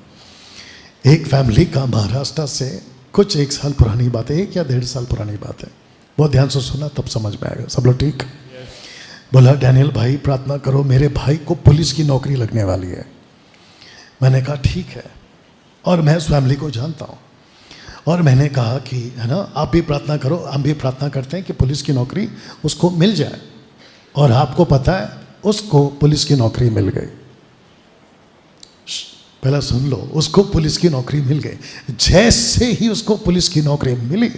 एक फैमिली का महाराष्ट्र से कुछ 1 साल पुरानी बात है, 1 या 1.5 साल पुरानी बात है। बहुत ध्यान से सुना तब समझ में आएगा। सब लोग ठीक? बोला, डैनियल भाई प्रार्थना करो, मेरे भाई को पुलिस की नौकरी लगने वाली है। मैंने कहा ठीक है, और मैं उस फैमिली को जानता हूँ, और मैंने कहा कि है ना, आप भी प्रार्थना करो, हम भी प्रार्थना करते हैं कि पुलिस की नौकरी उसको मिल जाए। और आपको पता है उसको पुलिस की नौकरी मिल गई। पहला सुन लो, उसको पुलिस की नौकरी मिल गई। जैसे ही उसको पुलिस की नौकरी मिली,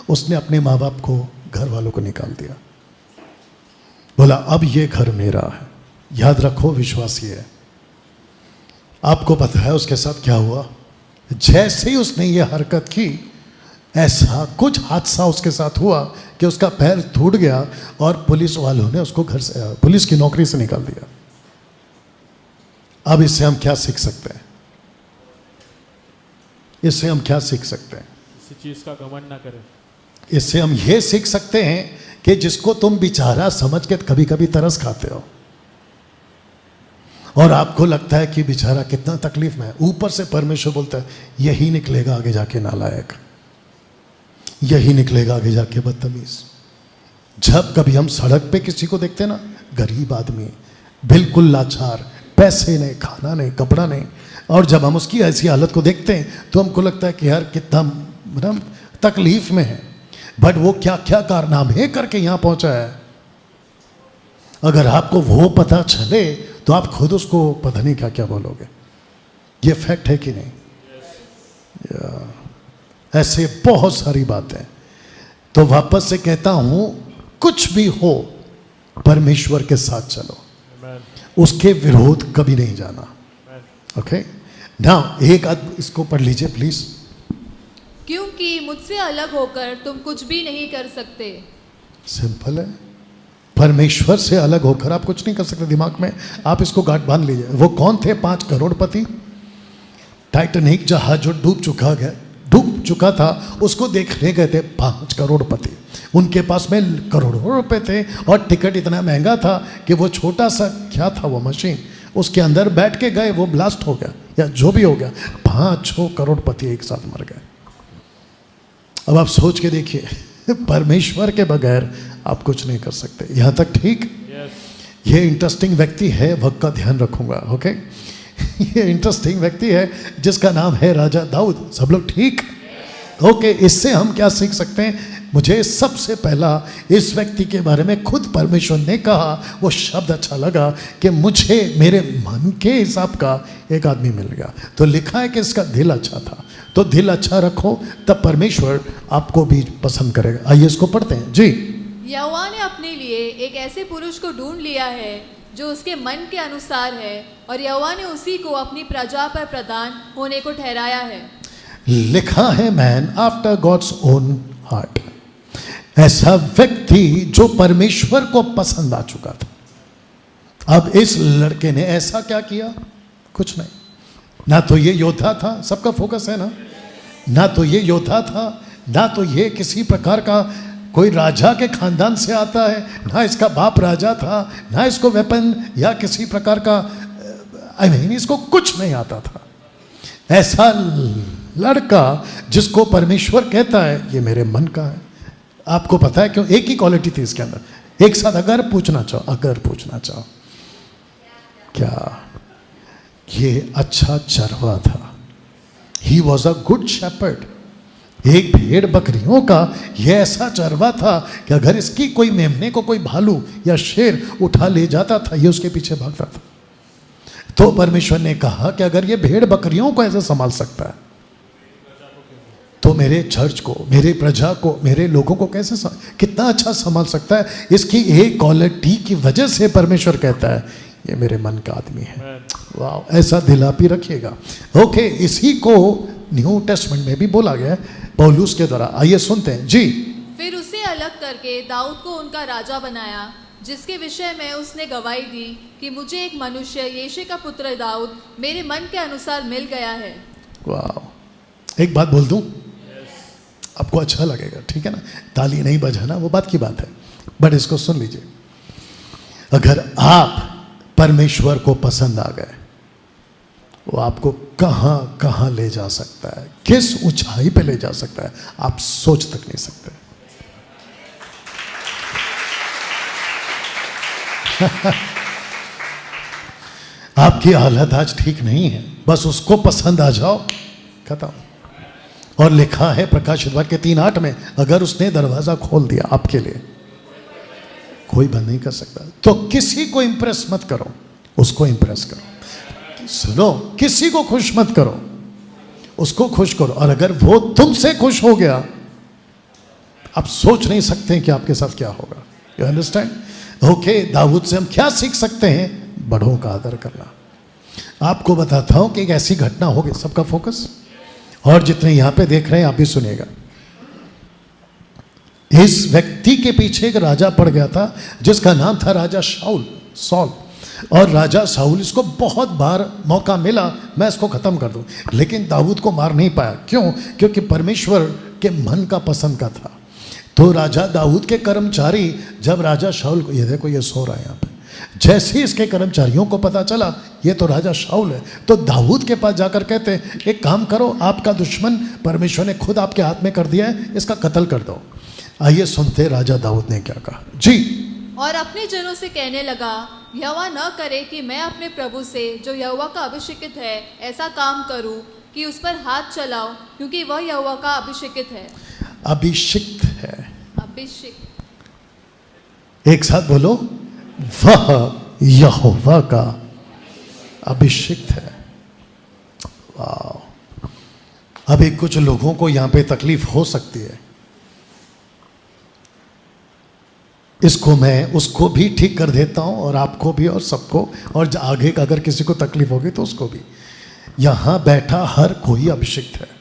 उसने अपने माँ बाप को, घर वालों को निकाल दिया। बोला अब ये घर मेरा है। याद रखो, विश्वासी है। आपको पता है उसके साथ क्या हुआ? जैसे ही उसने ये हरकत की, ऐसा कुछ हादसा उसके साथ हुआ कि उसका पैर टूट गया और पुलिस वालों ने उसको घर से, पुलिस की नौकरी से निकाल दिया। अब इससे हम क्या सीख सकते हैं? इससे हम क्या सीख सकते हैं? इस चीज का घमंड ना करें। इससे हम ये सीख सकते हैं कि जिसको तुम बेचारा समझ के कभी कभी तरस खाते हो और आपको लगता है कि बेचारा कितना तकलीफ में है, ऊपर से परमेश्वर बोलता है यही निकलेगा आगे जाके नालायक, यही निकलेगा आगे जाके बदतमीज। जब कभी हम सड़क पे किसी को देखते हैं ना, गरीब आदमी, बिल्कुल लाचार, पैसे नहीं, खाना नहीं, कपड़ा नहीं, और जब हम उसकी ऐसी हालत को देखते हैं तो हमको लगता है कि यार कितना तकलीफ में है। बट वो क्या क्या कारनामे करके यहां पहुंचा है, अगर आपको वो पता चले तो आप खुद उसको पता नहीं क्या क्या बोलोगे। ये फैक्ट है कि नहीं? ऐसे बहुत सारी बातें। तो वापस से कहता हूं, कुछ भी हो परमेश्वर के साथ चलो, उसके विरोध कभी नहीं जाना। ओके ना, एक आध इसको पढ़ लीजिए प्लीज। क्योंकि मुझसे अलग होकर तुम कुछ भी नहीं कर सकते। सिंपल है, परमेश्वर से अलग होकर आप कुछ नहीं कर सकते। दिमाग में आप इसको गांठ बांध लीजिए। वो कौन थे 5 करोड़पति? टाइटैनिक जहाज जो डूब चुका था, उसको देखने गए थे 5 करोड़पति। उनके पास में करोड़ों रुपए थे और टिकट इतना महंगा था कि वो छोटा सा क्या था वो मशीन, उसके अंदर बैठ के गए, वो ब्लास्ट हो गया या जो भी हो गया, 5 करोड़पति एक साथ मर गए। अब आप सोच के देखिए, परमेश्वर के बगैर आप कुछ नहीं कर सकते। यहां तक ठीक? ये इंटरेस्टिंग व्यक्ति है, वक्त का ध्यान रखूंगा। ओके ये इंटरेस्टिंग व्यक्ति है जिसका नाम है राजा दाऊद। सब लोग ठीक? ओके इससे हम क्या सीख सकते हैं? मुझे सबसे पहला इस व्यक्ति के बारे में खुद परमेश्वर ने कहा, वो शब्द अच्छा लगा कि मुझे मेरे मन के हिसाब का एक आदमी मिल गया। तो लिखा है कि इसका दिल अच्छा था। तो दिल अच्छा रखो, तब परमेश्वर आपको भी पसंद करेगा। आइए इसको पढ़ते हैं जी। यहोवा ने अपने लिए एक ऐसे पुरुष को ढूंढ लिया है जो उसके मन के अनुसार है, और यहोवा ने उसी को अपनी प्रजा पर प्रधान होने को ठहराया है। लिखा है man after God's own heart, ऐसा व्यक्ति जो परमेश्वर को पसंद आ चुका था। अब इस लड़के ने ऐसा क्या किया? कुछ नहीं। ना तो ये योद्धा था, सबका फोकस है ना तो ये योद्धा था, ना तो ये किसी प्रकार का कोई राजा के खानदान से आता है, ना इसका बाप राजा था, ना इसको वेपन या किसी प्रकार का इसको कुछ नहीं आता था। ऐसा लड़का जिसको परमेश्वर कहता है ये मेरे मन का है। आपको पता है क्यों? एक ही क्वालिटी थी इसके अंदर। एक साथ अगर पूछना चाहो क्या? ये अच्छा चरवा था। He was a good shepherd. एक भेड़ बकरियों का ये ऐसा चरवा था कि अगर इसकी कोई मेमने को कोई भालू या शेर उठा ले जाता था, ये उसके पीछे भागता था। तो परमेश्वर ने कहा कि अगर ये भेड़ बकरियों को ऐसे संभाल सकता है, तो मेरे चर्च को, मेरे प्रजा को, मेरे लोगों को कैसे कितना अच्छा संभाल सकता है। इसकी एक क्वालिटी की वजह से परमेश्वर कहता है ये मेरे मन का आदमी है। वाह, ऐसा दिल आप ही रखिएगा। ओके, इसी को न्यू टेस्टमेंट में भी बोला गया है पौलुस के द्वारा। आइए सुनते हैं जी। फिर उसे अलग करके दाऊद को उनका राजा बनाया, जिसके विषय में उसने गवाही दी कि मुझे एक मनुष्य यीशे का पुत्र दाऊद मेरे मन के अनुसार मिल गया है। वाह, एक बात बोल दूं, आपको अच्छा लगेगा, ठीक है ना? ताली नहीं बजाना, वो बात की बात है, बट इसको सुन लीजिए। अगर आप परमेश्वर को पसंद आ गए, वो आपको कहां कहां ले जा सकता है, किस ऊंचाई पे ले जा सकता है, आप सोच तक नहीं सकते। आपकी हालत आज ठीक नहीं है, बस उसको पसंद आ जाओ, खत्म। और लिखा है प्रकाशित वाक्य 3:8 में, अगर उसने दरवाजा खोल दिया आपके लिए, कोई बंद नहीं कर सकता। तो किसी को इंप्रेस मत करो, उसको इंप्रेस करो। सुनो, किसी को खुश मत करो, उसको खुश करो। और अगर वो तुमसे खुश हो गया, आप सोच नहीं सकते कि आपके साथ क्या होगा। You understand? ओके, दाऊद से हम क्या सीख सकते हैं? बड़ों का आदर करना। आपको बताता हूं कि एक ऐसी घटना होगी, सबका फोकस, और जितने यहां पे देख रहे हैं आप भी सुनिएगा। इस व्यक्ति के पीछे एक राजा पड़ गया था जिसका नाम था राजा सॉल। और राजा साउल, इसको बहुत बार मौका मिला मैं इसको खत्म कर दूं, लेकिन दाऊद को मार नहीं पाया। क्यों? क्योंकि परमेश्वर के मन का पसंद का था। तो राजा दाऊद के कर्मचारी जब राजा शाऊल को, ये देखो ये सो रहा है यहाँ पे, जैसे ही इसके कर्मचारियों को पता चला ये तो राजा शाऊल है, तो दाऊद के पास जाकर कहते एक काम करो, आपका दुश्मन परमेश्वर ने खुद आपके हाथ में कर दिया है, इसका कत्ल कर दो। आइए सुनते राजा दाऊद ने क्या कहा जी। और अपने जनों से कहने लगा, यहोवा न करे कि मैं अपने प्रभु से जो यहोवा का अभिषिक्त है ऐसा काम करूं कि उस पर हाथ चलाऊं, क्योंकि वह यहोवा का अभिषिक्त है। अभिषिक्त है, अभिषेक। एक साथ बोलो, वह यहोवा का अभिषिक्त है। वाह। अभी कुछ लोगों को यहां पे तकलीफ हो सकती है, इसको मैं उसको भी ठीक कर देता हूं, और आपको भी और सबको, और आगे अगर किसी को तकलीफ होगी तो उसको भी। यहां बैठा हर कोई अभिषिक्त है।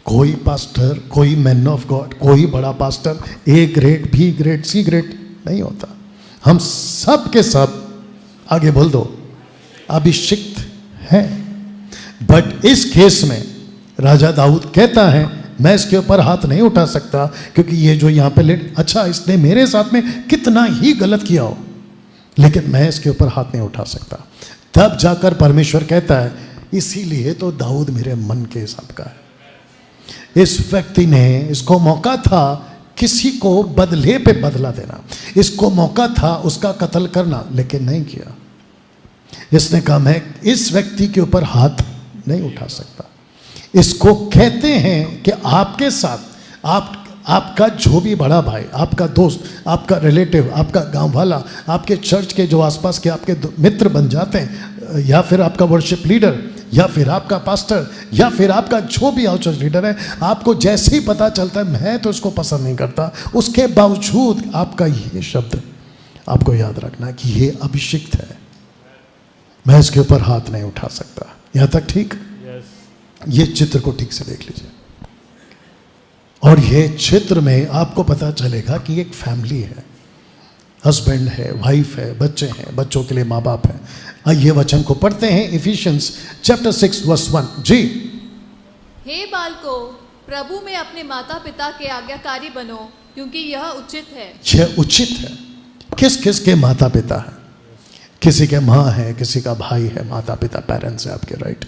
कोई पास्टर, कोई मैन ऑफ गॉड, कोई बड़ा pastor A grade, B grade, C grade नहीं होता। हम सब के सब, आगे बोल दो, अभिषिक्त है। बट इस केस में राजा दाऊद कहता है मैं इसके ऊपर हाथ नहीं उठा सकता, क्योंकि ये जो यहाँ पे लेट, अच्छा इसने मेरे साथ में कितना ही गलत किया हो, लेकिन मैं इसके ऊपर हाथ नहीं उठा सकता। तब जाकर परमेश्वर कहता है इसीलिए तो दाऊद मेरे मन के हिसाब का है। इस व्यक्ति ने, इसको मौका था किसी को बदले पे बदला देना, इसको मौका था उसका कत्ल करना, लेकिन नहीं किया। इसने कहा मैं इस व्यक्ति के ऊपर हाथ नहीं उठा सकता। इसको कहते हैं कि आपके साथ आपका जो भी बड़ा भाई, आपका दोस्त, आपका रिलेटिव, आपका गांव वाला, आपके चर्च के जो आसपास के आपके मित्र बन जाते हैं, या फिर आपका वर्शिप लीडर, या फिर आपका पास्टर, या फिर आपका जो भी हाउस चर्च लीडर है, आपको जैसे ही पता चलता है मैं तो इसको पसंद नहीं करता, उसके बावजूद आपका ये शब्द आपको याद रखना कि ये अभिषिक्त है, मैं इसके ऊपर हाथ नहीं उठा सकता। यहां तक ठीक? ये चित्र को ठीक से देख लीजिए, और ये चित्र में आपको पता चलेगा कि एक फैमिली है, हस्बैंड है, वाइफ है, बच्चे हैं, बच्चों के लिए माँ बाप है। आइए वचन को पढ़ते हैं, इफिशियंस चैप्टर 6 वर्स 1 जी। हे बालको, प्रभु में अपने माता पिता के आज्ञाकारी बनो, क्योंकि यह उचित है। यह उचित है। किस किस के माता पिता है? किसी के माँ है, किसी का भाई है, माता पिता, पेरेंट्स है आपके, राइट।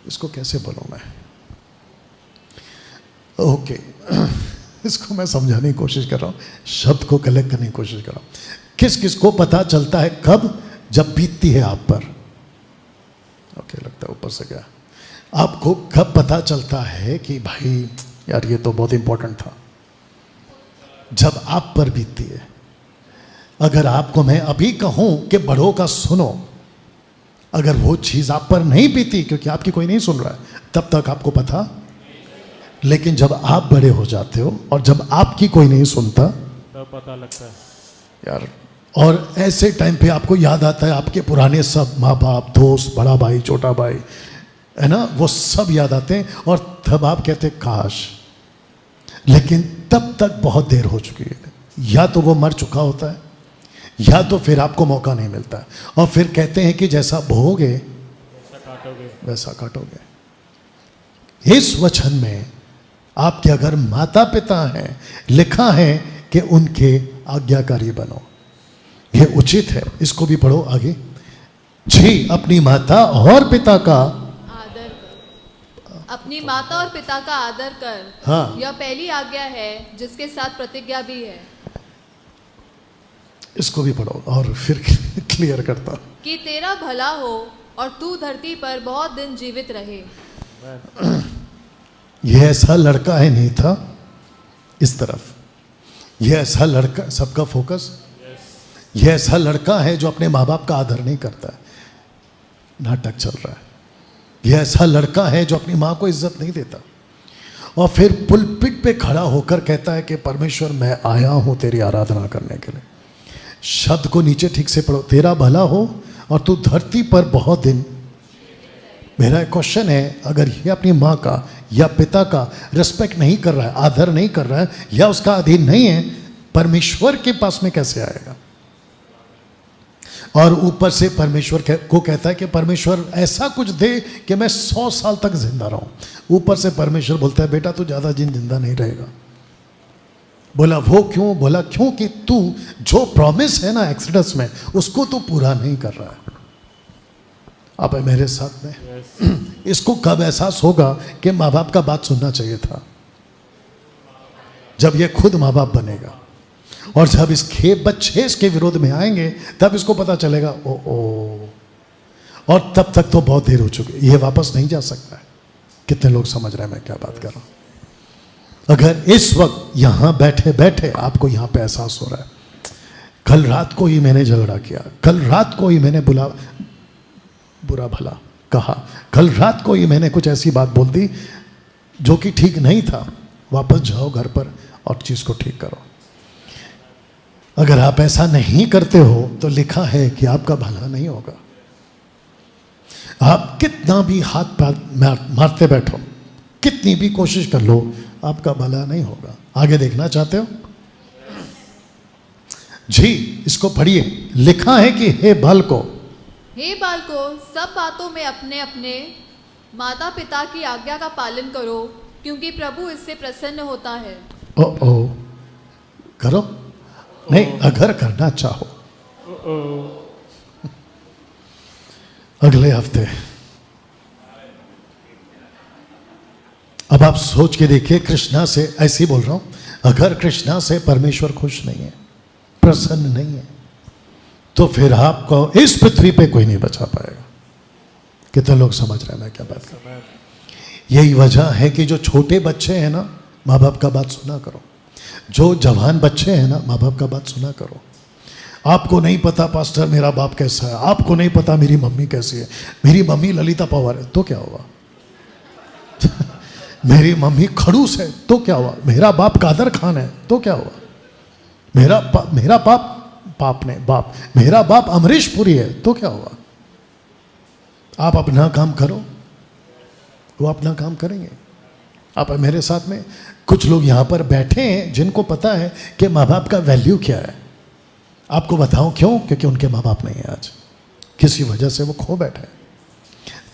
इसको कैसे बोलूं मैं? ओके इसको मैं समझाने की कोशिश कर रहा हूं, शब्द को कलेक्ट करने की कोशिश कर रहा हूं। किस किस को पता चलता है कब? जब बीतती है आप पर। ओके लगता है ऊपर से गया। आपको कब पता चलता है कि भाई यार ये तो बहुत इंपॉर्टेंट था? जब आप पर बीतती है। अगर आपको मैं अभी कहूं कि बड़ों का सुनो, अगर वो चीज आप पर नहीं बीती, क्योंकि आपकी कोई नहीं सुन रहा है, तब तक आपको पता। लेकिन जब आप बड़े हो जाते हो और जब आपकी कोई नहीं सुनता, तब पता लगता है यार। और ऐसे टाइम पे आपको याद आता है आपके पुराने सब माँ बाप, दोस्त, बड़ा भाई, छोटा भाई, है ना, वो सब याद आते हैं, और तब आप कहते काश। लेकिन तब तक बहुत देर हो चुकी है। या तो वो मर चुका होता है, या तो फिर आपको मौका नहीं मिलता है, और फिर कहते हैं कि जैसा बोओगे वैसा काटोगे। इस वचन में आपके अगर माता पिता हैं, लिखा है कि उनके आज्ञाकारी बनो, ये उचित है। इसको भी पढ़ो आगे जी। अपनी माता और पिता का आदर कर, अपनी माता और पिता का आदर कर। हाँ। यह पहली आज्ञा है जिसके साथ प्रतिज्ञा भी है। इसको भी पढ़ो और फिर क्लियर करता कि तेरा भला हो और तू धरती पर बहुत दिन जीवित रहे। ये ऐसा लड़का है, नहीं था इस तरफ, ये ऐसा लड़का, सबका फोकस, ये ऐसा लड़का है जो अपने माँ बाप का आदर नहीं करता है, नाटक चल रहा है। ये ऐसा लड़का है जो अपनी माँ को इज्जत नहीं देता, और फिर पुलपिट पे खड़ा होकर कहता है कि परमेश्वर मैं आया हूं तेरी आराधना करने के लिए। शब्द को नीचे ठीक से पढ़ो, तेरा भला हो और तू धरती पर बहुत दिन। मेरा क्वेश्चन है, अगर ये अपनी माँ का या पिता का रिस्पेक्ट नहीं कर रहा है, आदर नहीं कर रहा है, या उसका अधीन नहीं है, परमेश्वर के पास में कैसे आएगा? और ऊपर से परमेश्वर को कहता है कि परमेश्वर ऐसा कुछ दे कि मैं 100 साल तक जिंदा रहूं। ऊपर से परमेश्वर बोलता है बेटा तू ज्यादा दिन जिंदा नहीं रहेगा। बोला वो क्यों? बोला क्योंकि तू जो प्रॉमिस है ना एक्सोडस में, उसको तू पूरा नहीं कर रहा है। आप है मेरे साथ में? इसको कब एहसास होगा कि माँ बाप का बात सुनना चाहिए था? जब ये खुद माँ बाप बनेगा, और जब इसके बच्चे इसके विरोध में आएंगे, तब इसको पता चलेगा ओ। और तब तक तो बहुत देर हो चुकी, ये वापस नहीं जा सकता है। कितने लोग समझ रहे हैं मैं क्या बात कर रहा हूं? अगर इस वक्त यहां बैठे बैठे आपको यहां पे एहसास हो रहा है, कल रात को ही मैंने झगड़ा किया, कल रात को ही मैंने बुरा भला कहा, कल रात को ही मैंने कुछ ऐसी बात बोल दी जो कि ठीक नहीं था, वापस जाओ घर पर और चीज को ठीक करो। अगर आप ऐसा नहीं करते हो तो लिखा है कि आपका भला नहीं होगा। आप कितना भी हाथ पैर मारते बैठो, कितनी भी कोशिश कर लो, आपका भला नहीं होगा। आगे देखना चाहते हो जी? इसको पढ़िए। लिखा है कि हे बालको, सब बातों में अपने अपने माता पिता की आज्ञा का पालन करो, क्योंकि प्रभु इससे प्रसन्न होता है। ओ करो नहीं, अगर करना चाहो अगले हफ्ते। अब आप सोच के देखिए, कृष्णा से ऐसे ही बोल रहा हूं, अगर कृष्णा से परमेश्वर खुश नहीं है, प्रसन्न नहीं है, तो फिर आपको इस पृथ्वी पे कोई नहीं बचा पाएगा। कितने लोग समझ रहे हैं मैं क्या बात कर रहा हूं? यही वजह है कि जो छोटे बच्चे हैं ना, माँ बाप का बात सुना करो। जो जवान बच्चे हैं ना, माँ बाप का बात सुना करो। आपको नहीं पता पास्टर मेरा बाप कैसा है, आपको नहीं पता मेरी मम्मी कैसी है, मेरी मम्मी ललिता पवार है, तो क्या हुआ? मेरी मम्मी खड़ूस है, तो क्या हुआ? मेरा बाप कादर खान है, तो क्या हुआ? मेरा बाप अमरीश पुरी है, तो क्या हुआ? आप अपना काम करो, वो अपना काम करेंगे। आप मेरे साथ में कुछ लोग यहां पर बैठे हैं जिनको पता है कि माँ बाप का वैल्यू क्या है। आपको बताऊं क्यों? क्योंकि उनके माँ बाप नहीं है, आज किसी वजह से वो खो बैठे।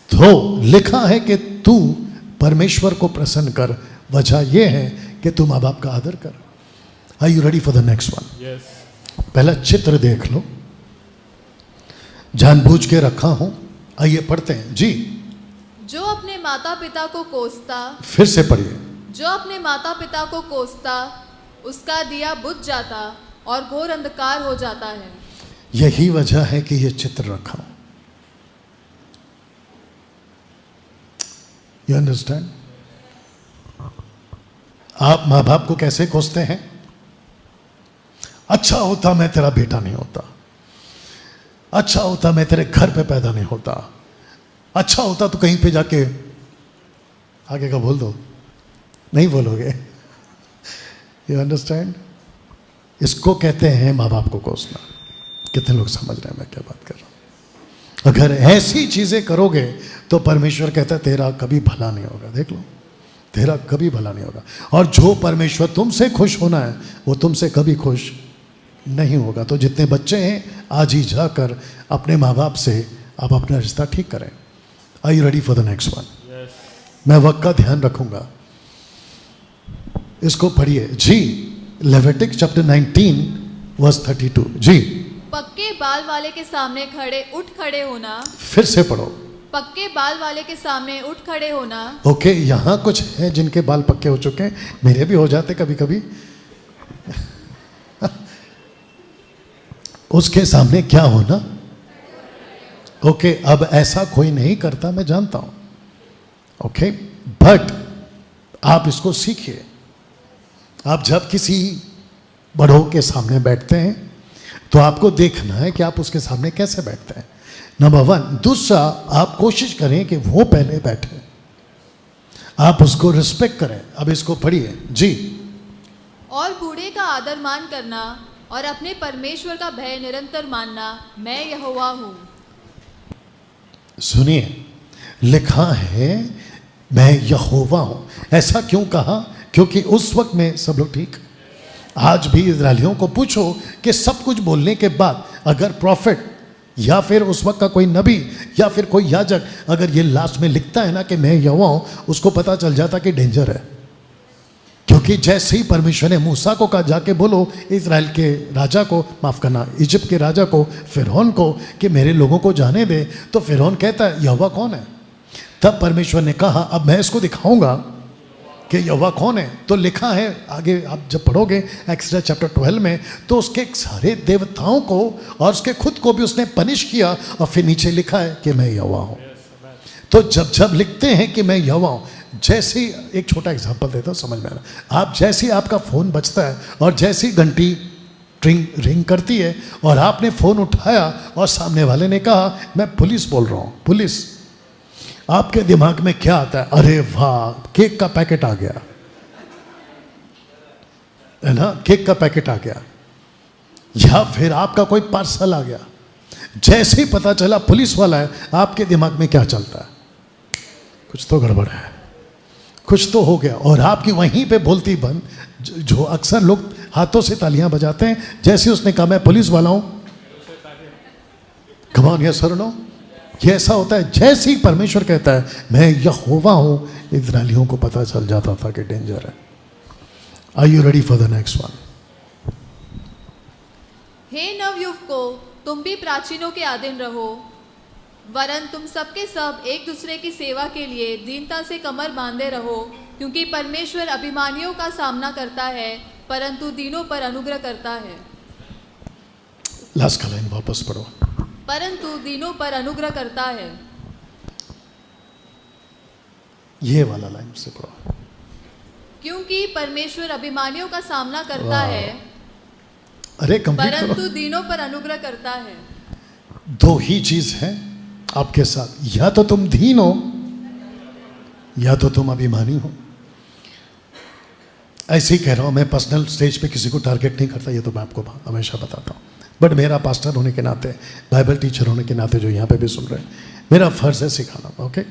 तो लिखा है कि तू परमेश्वर को प्रसन्न कर। वजह यह है कि तू माँ बाप का आदर कर। Are you ready for the next one? पहला चित्र देख लो, जानबूझ के रखा हूं। आइए पढ़ते हैं जी। जो अपने माता पिता को कोसता, फिर से पढ़िए। जो अपने माता पिता को कोसता, उसका दिया बुझ जाता और घोर अंधकार हो जाता है। यही वजह है कि यह चित्र रखा। You understand? आप मां बाप को कैसे कोसते हैं? अच्छा होता मैं तेरा बेटा नहीं होता, अच्छा होता मैं तेरे घर पे पैदा नहीं होता, अच्छा होता तो कहीं पे जाके, आगे का बोल दो, नहीं बोलोगे। You understand? इसको कहते हैं माँ बाप को कोसना। कितने लोग समझ रहे हैं मैं क्या बात कर रहा हूं? अगर ऐसी चीजें करोगे तो परमेश्वर कहता है तेरा कभी भला नहीं होगा। देख लो, तेरा कभी भला नहीं होगा। और जो परमेश्वर तुमसे खुश होना है वो तुमसे कभी खुश नहीं होगा। तो जितने बच्चे हैं, आज ही जाकर अपने माँ बाप से आप अपना रिश्ता ठीक करें। Are you ready for the next one? मैं वक्त का ध्यान रखूंगा। इसको पढ़िए जी। लेविटिक चैप्टर 19 वर्स 32 जी। पक्के बाल वाले के सामने खड़े होना। फिर से पढ़ो। पक्के बाल वाले के सामने उठ खड़े होना। ओके, यहां कुछ है जिनके बाल पक्के हो चुके हैं, मेरे भी हो जाते कभी कभी। उसके सामने क्या होना? ओके, अब ऐसा कोई नहीं करता, मैं जानता हूं। ओके, बट आप इसको सीखिए। आप जब किसी बड़ों के सामने बैठते हैं तो आपको देखना है कि आप उसके सामने कैसे बैठते हैं, नंबर 1। दूसरा, आप कोशिश करें कि वो पहले बैठे, आप उसको रिस्पेक्ट करें। अब इसको पढ़िए जी। और बूढ़े का आदर मान करना और अपने परमेश्वर का भय निरंतर मानना, मैं यहोवा हूं। सुनिए, लिखा है मैं यहोवा हूं। ऐसा क्यों कहा? क्योंकि उस वक्त में सब लोग ठीक। आज भी इजरायलियों को पूछो कि सब कुछ बोलने के बाद अगर प्रॉफिट या फिर उस वक्त का कोई नबी या फिर कोई याजक अगर ये लास्ट में लिखता है ना कि मैं यहोवा हूं, उसको पता चल जाता कि डेंजर है। क्योंकि जैसे ही परमेश्वर ने मूसा को कहा जाके बोलो इजराइल के राजा को, माफ करना, इजिप्ट के राजा को, फिरौन को, कि मेरे लोगों को जाने दे, तो फिरौन कहता है यहोवा कौन है? तब परमेश्वर ने कहा अब मैं इसको दिखाऊंगा कि यहोवा कौन है। तो लिखा है आगे, आप जब पढ़ोगे एक्सोडस चैप्टर 12 में, तो उसके सारे देवताओं को और उसके खुद को भी उसने पनिश किया, और फिर नीचे लिखा है कि मैं यहोवा हूं। तो जब जब लिखते हैं कि मैं यहोवा हूं, जैसे ही, एक छोटा एग्जांपल देता हूँ समझ में आना। आप जैसे ही आपका फ़ोन बजता है और जैसे ही घंटी रिंग करती है और आपने फ़ोन उठाया और सामने वाले ने कहा मैं पुलिस बोल रहा हूँ, पुलिस, आपके दिमाग में क्या आता है? अरे वाह, केक का पैकेट आ गया, है ना, केक का पैकेट आ गया, या फिर आपका कोई पार्सल आ गया। जैसे ही पता चला पुलिस वाला है, आपके दिमाग में क्या चलता है? कुछ तो गड़बड़ है, कुछ तो हो गया। और आपकी वहीं पे बोलती बंद, जो अक्सर लोग हाथों से तालियां बजाते हैं जैसे उसने कहा मैं पुलिस वाला हूं, कम ऑन यस और नो। ये ऐसा होता है जैसे ही परमेश्वर कहता है मैं यहोवा हूं, इस्राएलियों को पता चल जाता था कि डेंजर है। Are you ready for the next one? हे नवयुवकों, तुम भी प्राचीनों के अधीन रहो, वरन तुम सबके सब एक दूसरे की सेवा के लिए दीनता से कमर बांधे रहो, क्योंकि परमेश्वर अभिमानियों का सामना करता है परंतु दीनों पर अनुग्रह करता है। लास्ट का लाइन वापस पढ़ो। परंतु दीनों पर अनुग्रह करता है। ये वाला लाइन से पढ़ो। क्योंकि परमेश्वर अभिमानियों का सामना करता है अरे कंप्लीट करो। परंतु दीनों पर अनुग्रह करता है। दो ही चीज है आपके साथ, या तो तुम दीन हो या तो तुम अभिमानी हो। ऐसे ही कह रहा हूं, मैं पर्सनल स्टेज पे किसी को टारगेट नहीं करता, ये तो मैं आपको हमेशा बताता हूं, बट मेरा पास्टर होने के नाते, बाइबल टीचर होने के नाते जो यहाँ पे भी सुन रहे हैं, मेरा फर्ज है सिखाना। ओके,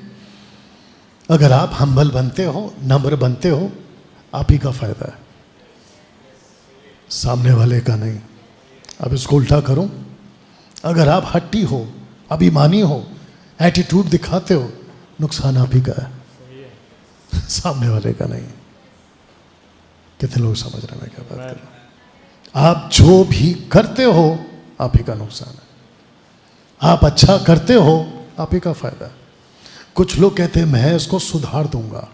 अगर आप हम्बल बनते हो, नम्र बनते हो, आप ही का फायदा है, सामने वाले का नहीं। अब इसको उल्टा करूं, अगर आप हट्टी हो, अभिमानी हो, एटीट्यूड दिखाते हो, नुकसान आप ही का है, सामने वाले का नहीं। कितने लोग समझ रहे हैं मैं क्या बात कर रहा हूं? आप जो भी करते हो आप ही का नुकसान है, आप अच्छा करते हो आप ही का फायदा है। कुछ लोग कहते हैं मैं इसको सुधार दूंगा,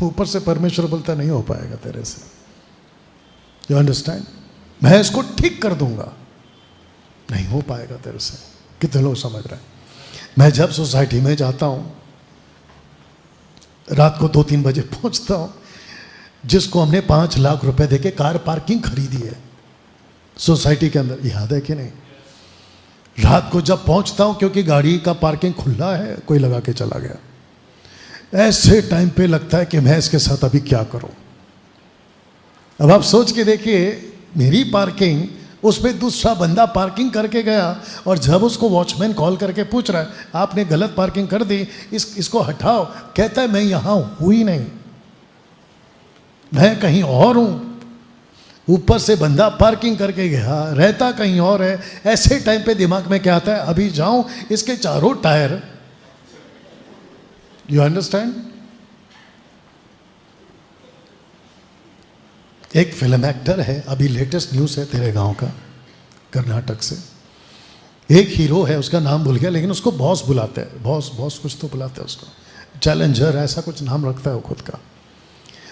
ऊपर से परमेश्वर बोलता नहीं हो पाएगा तेरे से। You understand? मैं इसको ठीक कर दूंगा, नहीं हो पाएगा तेरे से। कितने लोग समझ रहे हैं? मैं जब सोसाइटी में जाता हूं, रात को 2-3 बजे पहुंचता हूं, जिसको हमने 5 लाख रुपए देके कार पार्किंग खरीदी है सोसाइटी के अंदर, याद है कि नहीं? रात को जब पहुंचता हूं, क्योंकि गाड़ी का पार्किंग खुला है, कोई लगा के चला गया, ऐसे टाइम पे लगता है कि मैं इसके साथ अभी क्या करूं। अब आप सोच के देखिए, मेरी पार्किंग, उसमें दूसरा बंदा पार्किंग करके गया, और जब उसको वॉचमैन कॉल करके पूछ रहा है आपने गलत पार्किंग कर दी, इसको हटाओ, कहता है मैं यहां हूं ही नहीं, मैं कहीं और हूं। ऊपर से बंदा पार्किंग करके गया, रहता कहीं और है। ऐसे टाइम पे दिमाग में क्या आता है? अभी जाऊं, इसके चारों टायर। You understand? एक फिल्म एक्टर है, अभी लेटेस्ट न्यूज़ है तेरे गांव का, कर्नाटक से। एक हीरो है, उसका नाम भूल गया, लेकिन उसको बॉस बुलाते हैं, बॉस कुछ तो बुलाते हैं उसको, चैलेंजर ऐसा कुछ नाम रखता है वो खुद का।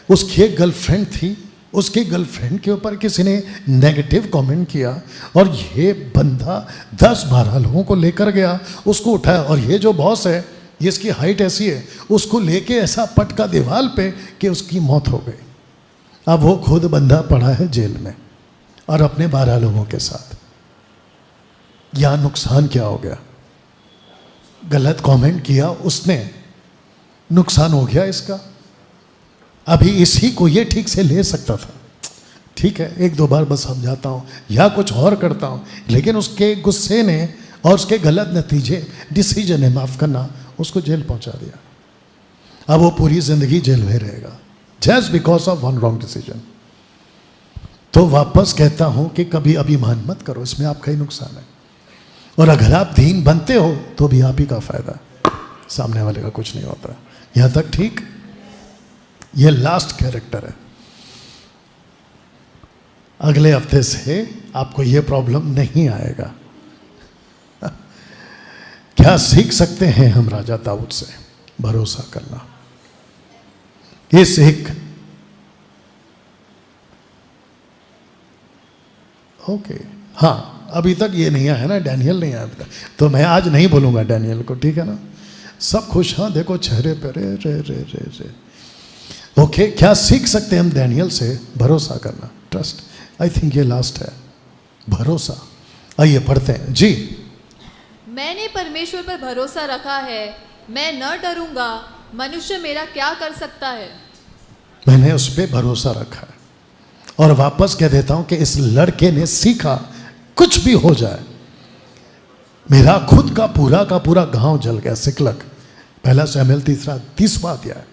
उसकी एक गर्लफ्रेंड थी, उसकी गर्लफ्रेंड के ऊपर किसी ने नेगेटिव कमेंट किया, और ये बंदा 10-12 लोगों को लेकर गया, उसको उठाया, और ये जो बॉस है, ये इसकी हाइट ऐसी है, उसको लेके ऐसा पटका दीवार पे कि उसकी मौत हो गई। अब वो खुद बंदा पड़ा है जेल में, और अपने 12 लोगों के साथ। यहां नुकसान क्या हो गया? गलत कमेंट किया उसने, नुकसान हो गया इसका। अभी इसी को ये ठीक से ले सकता था, ठीक है, 1-2 बार बस समझाता हूँ या कुछ और करता हूँ, लेकिन उसके गुस्से ने और उसके गलत नतीजे, डिसीजन है, माफ़ करना, उसको जेल पहुँचा दिया। अब वो पूरी ज़िंदगी जेल में रहेगा, just because of one wrong decision. तो वापस कहता हूँ कि कभी अभिमान मत करो, इसमें आपका ही नुकसान है। और अगर आप दीन बनते हो तो भी आप ही का फायदा है, सामने वाले का कुछ नहीं होता। यहाँ तक ठीक? ये लास्ट कैरेक्टर है। अगले हफ्ते से आपको ये प्रॉब्लम नहीं आएगा। क्या सीख सकते हैं हम राजा दाऊद से? भरोसा करना। इस एक ओके, हाँ, अभी तक ये नहीं आया ना, डैनियल नहीं आया अभी तक, तो मैं आज नहीं बोलूंगा डैनियल को, ठीक है ना? सब खुश, हाँ देखो चेहरे पे, रे रे रे रे रे। ओके, क्या सीख सकते हैं हम डैनियल से? भरोसा करना, ट्रस्ट। आई थिंक ये लास्ट है, भरोसा। आइए पढ़ते हैं जी। मैंने परमेश्वर पर भरोसा रखा है, मैं न डरूंगा, मनुष्य मेरा क्या कर सकता है। मैंने उस पर भरोसा रखा है। और वापस कह देता हूं कि इस लड़के ने सीखा, कुछ भी हो जाए, मेरा खुद का पूरा गांव जल गया। सिकलग, पहला शमूएल 30वां अध्याय,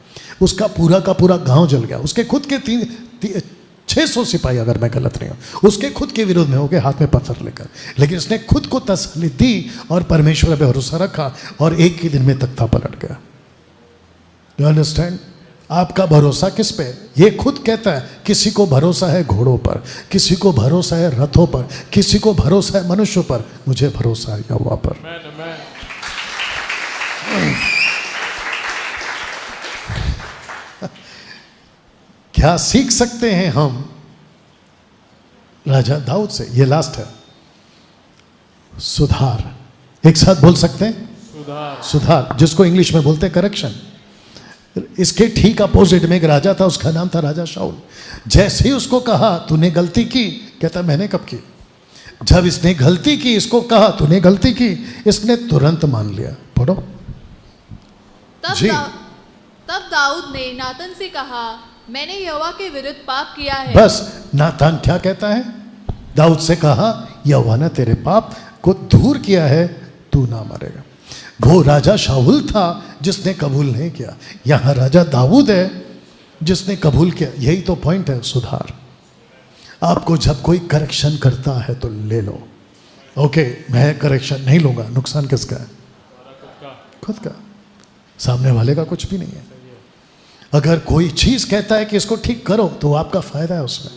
उसका पूरा गांव जल गया। उसके खुद के 600 सिपाही, अगर मैं गलत नहीं हूं, उसके खुद के विरोध में हो गए, हाथ में पत्थर लेकर। लेकिन उसने खुद को तसल्ली दी और परमेश्वर पे भरोसा रखा, और एक ही दिन में तख्ता पलट गया। You understand? आपका भरोसा किस पे? ये खुद कहता है, किसी को भरोसा है घोड़ों पर, किसी को भरोसा है रथों पर, किसी को भरोसा है मनुष्यों पर, मुझे भरोसा है यहोवा पर। क्या सीख सकते हैं हम राजा दाऊद से? ये लास्ट है, सुधार। एक साथ बोल सकते हैं, सुधार। सुधार, जिसको इंग्लिश में बोलते हैं करेक्शन। इसके ठीक अपोजिट में एक राजा था, उसका नाम था राजा शाऊल। जैसे ही उसको कहा तूने गलती की, कहता मैंने कब की? जब इसने गलती की, इसको कहा तूने गलती की, इसने तुरंत मान लिया। पढ़ो जी। तब दाऊद ने नातन से कहा, मैंने यहोवा के विरुद्ध पाप किया है। बस, नातान क्या कहता है? दाऊद से कहा, यहोवा ने तेरे पाप को दूर किया है, तू ना मरेगा। वो राजा शाऊल था जिसने कबूल नहीं किया, यहां राजा दाऊद है जिसने कबूल किया। यही तो पॉइंट है, सुधार। आपको जब कोई करेक्शन करता है तो ले लो। ओके, मैं करेक्शन नहीं लूंगा, नुकसान किसका है? खुद का, सामने वाले का कुछ भी नहीं है। अगर कोई चीज कहता है कि इसको ठीक करो, तो आपका फायदा है उसमें।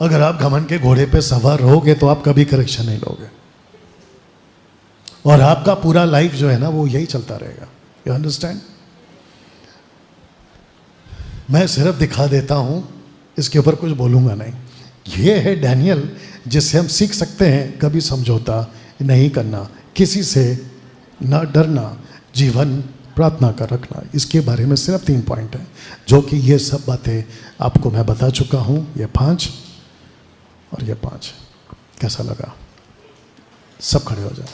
अगर आप घमंड के घोड़े पे सवार रहोगे तो आप कभी करेक्शन नहीं लोगे, और आपका पूरा लाइफ जो है ना, वो यही चलता रहेगा। You understand? मैं सिर्फ दिखा देता हूं, इसके ऊपर कुछ बोलूंगा नहीं। ये है डैनियल, जिससे हम सीख सकते हैं कभी समझौता नहीं करना, किसी से ना डरना, जीवन प्रार्थना कर रखना। इसके बारे में सिर्फ 3 पॉइंट हैं, जो कि ये सब बातें आपको मैं बता चुका हूं। ये 5 और ये 5। कैसा लगा? सब खड़े हो जाए।